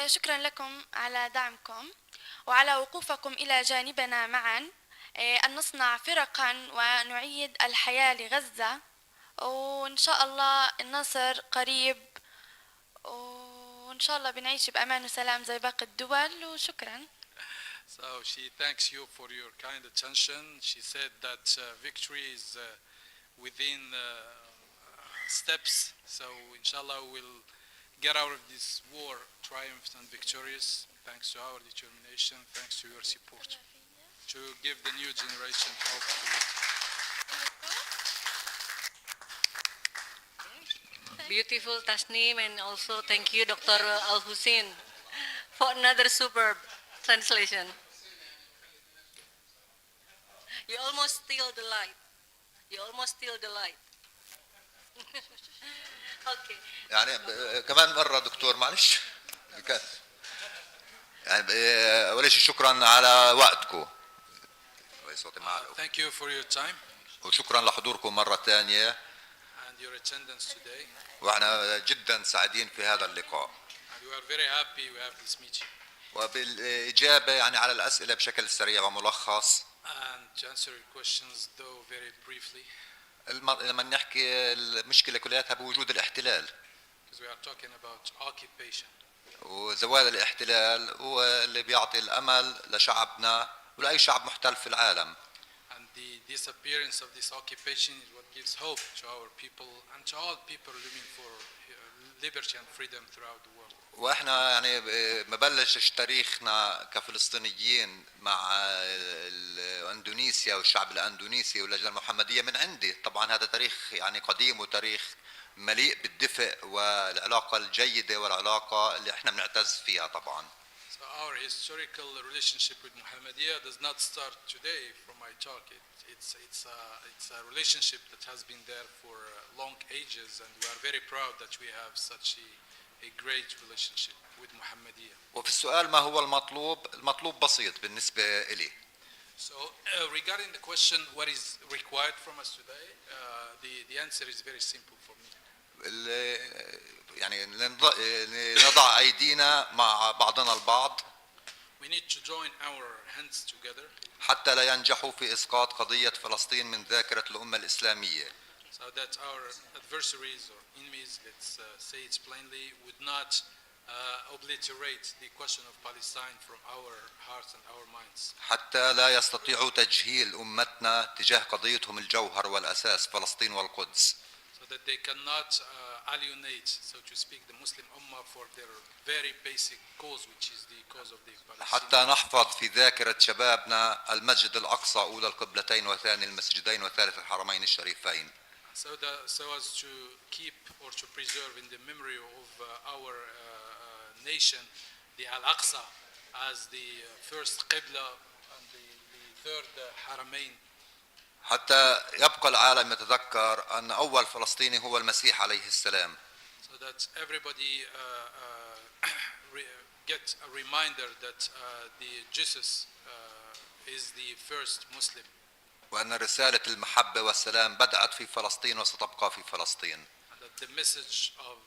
شكرا لكم على دعمكم وعلى وقوفكم إلى جانبنا معا، أن نصنع فرقا ونعيد الحياة لغزة، وإن شاء الله النصر قريب، وإن شاء الله بنعيش بأمان وسلام زي باقي الدول. وشكرا. So she thanks you for your kind attention. She said that victory is within steps. So inshallah we'll get out of this war triumphant and victorious, thanks to our determination, thanks to your support, to give the new generation hope to live. Beautiful Tasnim, and also thank you Dr. Al-Hussein for another superb translation. You almost steal the light. You almost steal the light. Okay. يعني كمان مرة دكتور معلش يعني أول شيء شكرا على وقتكم. Thank you for your time. وشكرا لحضوركم مرة ثانية. And your attendance today. وإحنا جدا سعيدين في هذا اللقاء. And we are very happy we have this meeting. وبالإجابة يعني على الأسئلة بشكل سريع وملخص. And to answer your questions though very briefly. لما نحكي المشكلة كلياتها بوجود الاحتلال. Because we are talking about occupation. وزوال الاحتلال هو اللي بيعطي الأمل لشعبنا ولأي شعب محتل في العالم. And the disappearance of this occupation is what gives hope to our people and to all people living for liberty and freedom throughout the world. واحنا يعني مبلش تاريخنا كفلسطينيين مع اندونيسيا والشعب الاندونيسي واللجنه المحمديه من عندي، طبعا هذا تاريخ يعني قديم وتاريخ مليء بالدفء والعلاقه الجيده والعلاقه اللي احنا بنعتز فيها طبعا. So our historical relationship with Muhammadiyah does not start today from my talk. It's a relationship that has been there for long ages, and we are very proud that we have such a great relationship with Muhammadiyah. وفي السؤال ما هو المطلوب؟ المطلوب بسيط بالنسبة إلي. So regarding the question what is required from us today, the answer is very simple for me. يعني نضع أيدينا مع بعضنا البعض. We need to join our hands together. حتى لا ينجحوا في إسقاط قضية فلسطين من ذاكرة الأمة الإسلامية. So that our adversaries or enemies, let's say it plainly, would not obliterate the question of Palestine from our hearts and our minds. حتى لا يستطيعوا تجهيل أمتنا تجاه قضيتهم الجوهر والأساس فلسطين والقدس. So that they cannot alienate, so to speak, the Muslim Ummah for their very basic cause, which is the cause of the Palestinians. حتى نحفظ في ذاكرة شبابنا المسجد الأقصى أولى القبلتين وثاني المسجدين وثالث الحرمين الشريفين. So as to keep or to preserve in the memory of our nation the Al-Aqsa as the first Qibla and the third Haramain. حتى يبقى العالم يتذكر أن أول فلسطيني هو المسيح عليه السلام. So that everybody get a reminder that the Jesus is the first Muslim. وأن رسالة المحبة والسلام بدأت في فلسطين وستبقى في فلسطين. And that the message of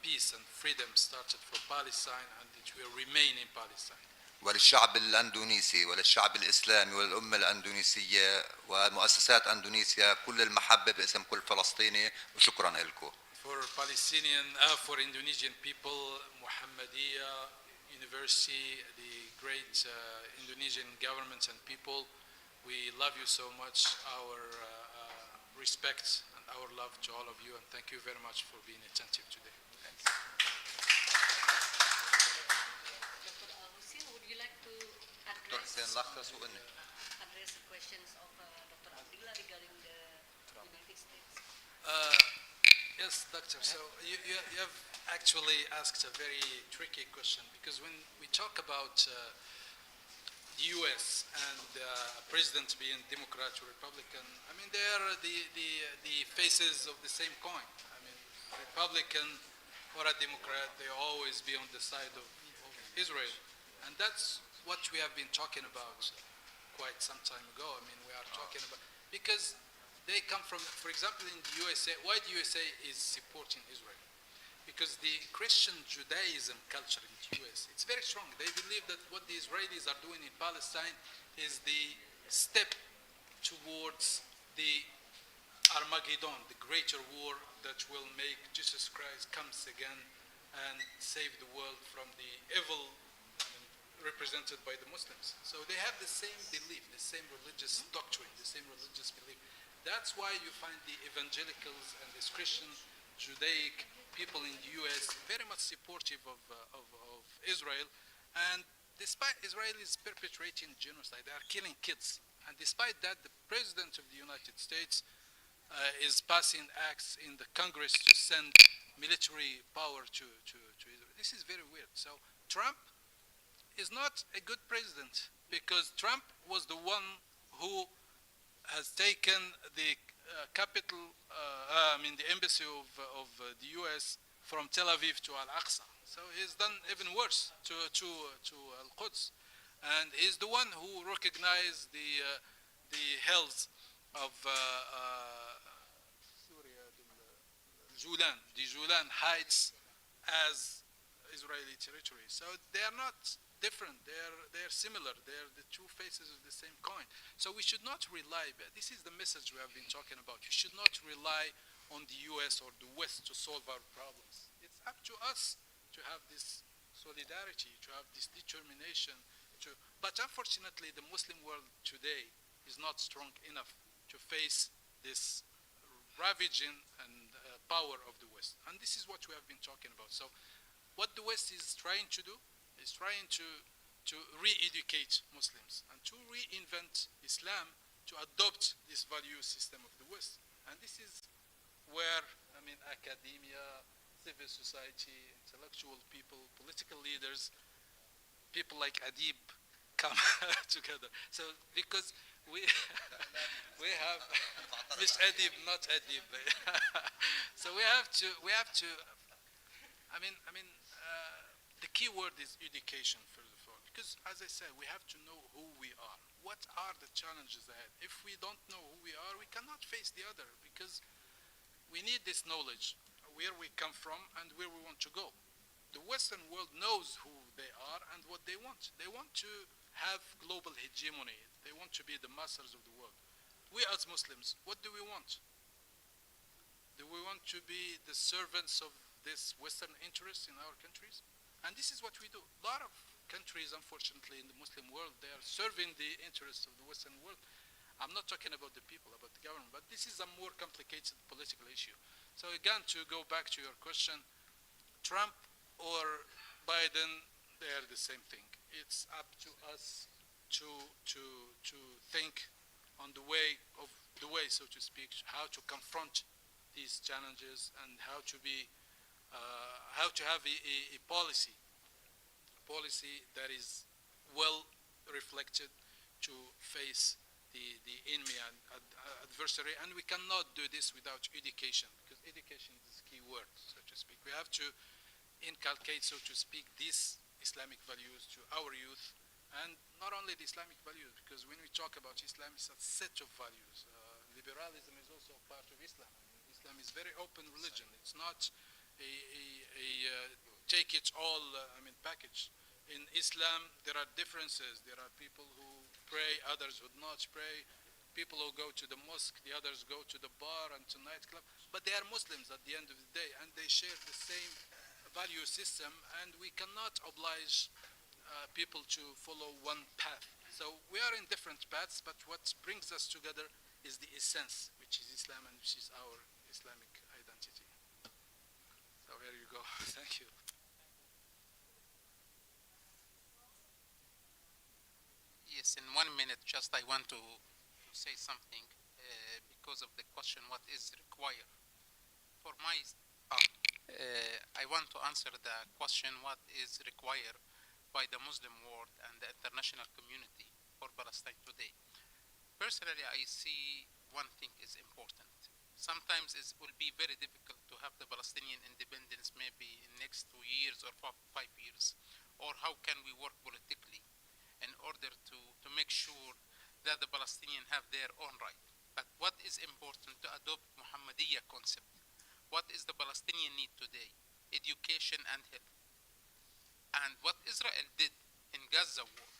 peace and freedom started from Palestine and it will remain in Palestine. وللشعب الأندونيسي وللشعب الإسلامي وللأمة الأندونيسية ومؤسسات أندونيسيا كل المحبة باسم كل فلسطيني وشكرا لكم. For Indonesian people, Muhammadiyah University, the great Indonesian government and people, we love you so much. Our respect and our love to all of you, and thank you very much for being attentive today. Thanks. Would you like to address the questions of Dr. Abdullah regarding the United States? Yes, Doctor. So you have actually asked a very tricky question, because when we talk about the U.S. and president being Democrat or Republican, I mean they are the faces of the same coin. I mean, Republican or a Democrat, they always be on the side of Israel, and that's what we have been talking about quite some time ago. I mean, we are talking about because they come from, for example, in the USA. Why the USA is supporting Israel? Because the Christian Judaism culture in the US, it's very strong. They believe that what the Israelis are doing in Palestine is the step towards the Armageddon, the greater war that will make Jesus Christ comes again and save the world from the evil represented by the Muslims. So they have the same belief, the same religious doctrine, the same religious belief. That's why you find the evangelicals and these Christian Judaic people in the US very much supportive of Israel, and despite Israelis perpetrating genocide, they are killing kids, and despite that the President of the United States is passing acts in the Congress to send military power to Israel. This is very weird. So Trump is not a good president, because Trump was the one who has taken the capital, the embassy of the U.S. from Tel Aviv to Al-Aqsa. So he's done even worse to Al-Quds, and he's the one who recognized the hills of Syria, the Julan Heights, as Israeli territory. So they are not different. They're similar. They're the two faces of the same coin. So we should not rely. This is the message we have been talking about. You should not rely on the U.S. or the West to solve our problems. It's up to us to have this solidarity, to have this determination. But unfortunately, the Muslim world today is not strong enough to face this ravaging and power of the West. And this is what we have been talking about. So what the West is trying to do is trying to re-educate Muslims and to reinvent Islam to adopt this value system of the West. And this is where, I mean, academia, civil society, intellectual people, political leaders, people like Adib come together. So because we have Miss Adib, not Adib. So we have to. The key word is education, first of all, because as I said, we have to know who we are. What are the challenges ahead? If we don't know who we are, we cannot face the other, because we need this knowledge, where we come from and where we want to go. The Western world knows who they are and what they want. They want to have global hegemony. They want to be the masters of the world. We as Muslims, what do we want? Do we want to be the servants of this Western interest in our countries? And this is what we do. A lot of countries, unfortunately, in the Muslim world, they are serving the interests of the Western world. I'm not talking about the people, about the government, but this is a more complicated political issue. So again, to go back to your question, Trump or Biden, they are the same thing. It's up to us to think on the way, so to speak, how to confront these challenges and how to have a policy that is well reflected to face the enemy and adversary. And we cannot do this without education, because education is the key word, so to speak. We have to inculcate, so to speak, these Islamic values to our youth, and not only the Islamic values, because when we talk about Islam, it's a set of values. Liberalism is also part of Islam. Islam is very open religion. It's not a take-it-all package. In Islam, there are differences. There are people who pray, others who do not pray. People who go to the mosque, the others go to the bar and to nightclub. But they are Muslims at the end of the day, and they share the same value system, and we cannot oblige people to follow one path. So we are in different paths, but what brings us together is the essence, which is Islam and which is our Islamic identity. So here you go. Thank you. Yes, in 1 minute, just I want to say something because of the question, what is required? For my part, I want to answer the question, what is required by the Muslim world and the international community for Palestine today. Personally, I see one thing is important. Sometimes it will be very difficult to have the Palestinian independence maybe in next 2 years or 5 years. Or how can we work politically in order to make sure that the Palestinians have their own right. But what is important to adopt Muhammadiyah concept? What is the Palestinian need today? Education and health. And what Israel did in Gaza war,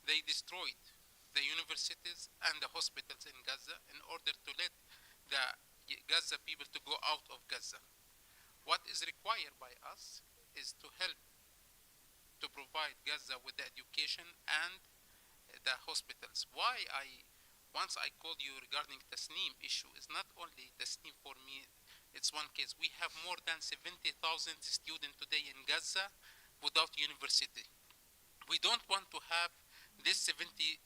they destroyed the universities and the hospitals in Gaza in order to let the Gaza people to go out of Gaza. What is required by us is to help to provide Gaza with the education and the hospitals. Why once I called you regarding Tasneem issue, is not only Tasneem for me, it's one case. We have more than 70,000 students today in Gaza without university. We don't want to have this 70,000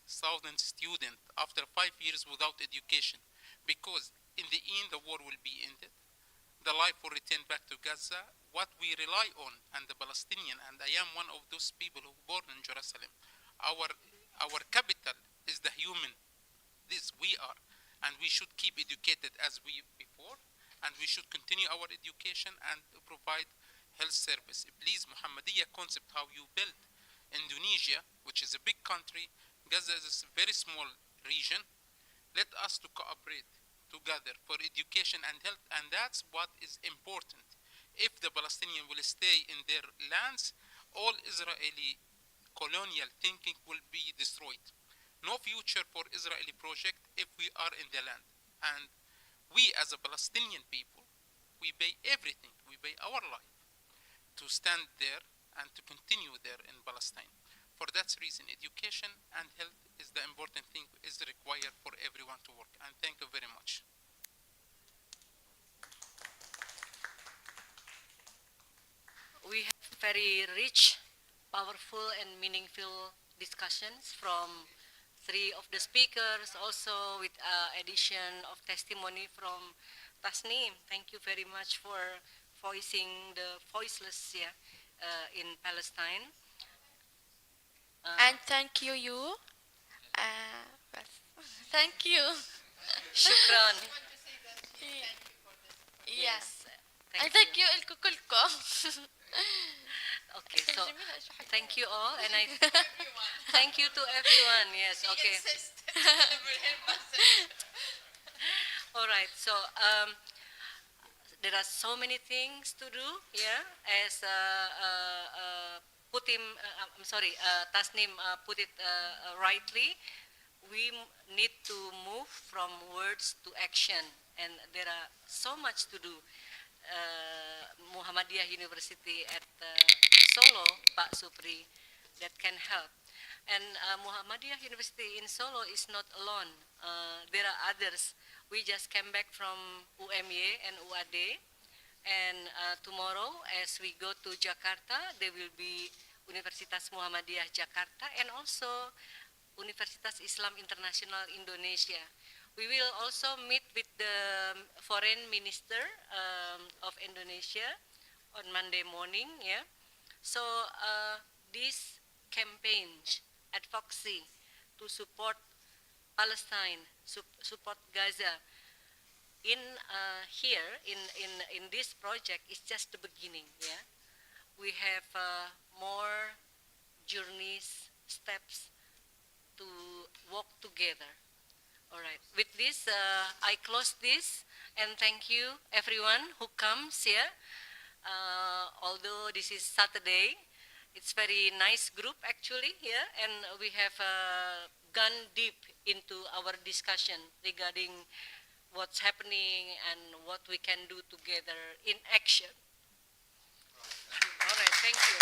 students after 5 years without education, because in the end the war will be ended. The life will return back to Gaza. What we rely on, and the Palestinian, and I am one of those people who were born in Jerusalem, our capital is the human. This we are, and we should keep educated as we before, and we should continue our education and provide health service. Please, Muhammadiyah concept, how you build Indonesia, which is a big country, Gaza is a very small region. Let us to cooperate together for education and health, and that's what is important. If the Palestinians will stay in their lands, all Israeli colonial thinking will be destroyed. No future for Israeli project if we are in the land. And we as a Palestinian people, we pay everything, we pay our life to stand there and to continue there in Palestine. For that reason, education and health is the important thing is required for everyone to work. And thank you very much. We have very rich, powerful, and meaningful discussions from three of the speakers, also with addition of testimony from Tasnim. Thank you very much for voicing the voiceless in Palestine. And thank you. بس. Thank you. Shukran. Yes. Thank And thank you لكم كلكم. Okay, so thank you all, and I thank you to everyone. Yes, okay. All right, so there are so many things to do. Yeah, as Tasnim put it rightly. We need to move from words to action, and there are so much to do. Muhammadiyah University at Solo, Pak Supri, that can help. And Muhammadiyah University in Solo is not alone. There are others. We just came back from UMY and UAD, and tomorrow as we go to Jakarta, there will be Universitas Muhammadiyah Jakarta and also Universitas Islam Internasional Indonesia. We will also meet with the foreign minister of Indonesia on Monday morning. Yeah, so this campaign, advocacy to support Palestine, support Gaza, in here in this project is just the beginning. Yeah, we have more journeys, steps to walk together. All right. With this, I close this, and thank you everyone who comes here. Although this is Saturday, it's very nice group actually here, and we have gone deep into our discussion regarding what's happening and what we can do together in action. All right. Thank you.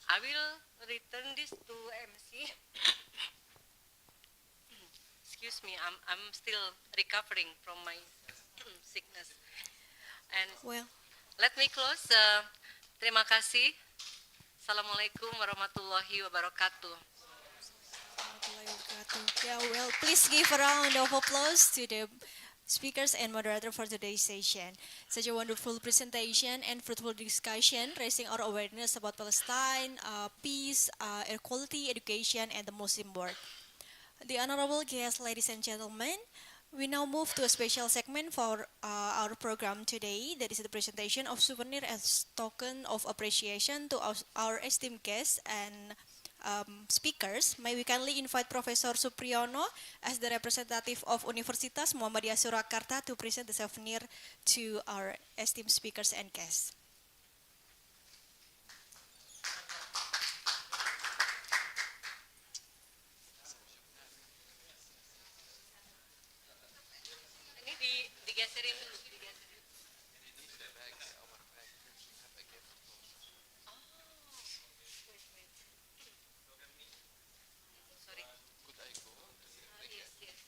I will return this to MC. Excuse me, I'm still recovering from my sickness. And Well, let me close. Terima kasih. Assalamualaikum warahmatullahi wabarakatuh. yeah, well, please give a round of applause to the speakers and moderator for today's session. Such a wonderful presentation and fruitful discussion, raising our awareness about Palestine, peace, equality, education, and the Muslim world. The honorable guests, ladies and gentlemen, we now move to a special segment for our program today. That is the presentation of souvenir as token of appreciation to our esteemed guests and speakers. May we kindly invite Professor Supriyono as the representative of Universitas Muhammadiyah Surakarta to present the souvenir to our esteemed speakers and guests. Ini digeserin dulu, digeserin. Sorry. Yes, yes.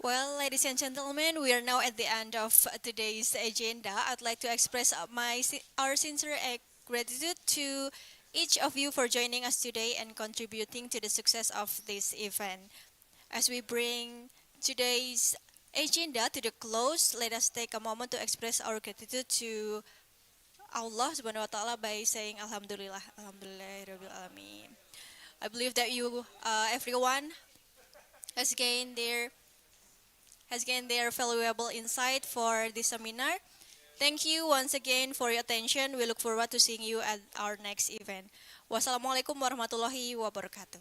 Well, ladies and gentlemen, we are now at the end of today's agenda. I'd like to express our sincere gratitude to each of you for joining us today and contributing to the success of this event. As we bring today's agenda to the close, let us take a moment to express our gratitude to Allah Subhanahu wa Ta'ala by saying Alhamdulillah, Alhamdulillahirabbil alamin. I believe that everyone has gained their valuable insight for this seminar. Thank you once again for your attention. We look forward to seeing you at our next event. Wassalamualaikum warahmatullahi wabarakatuh.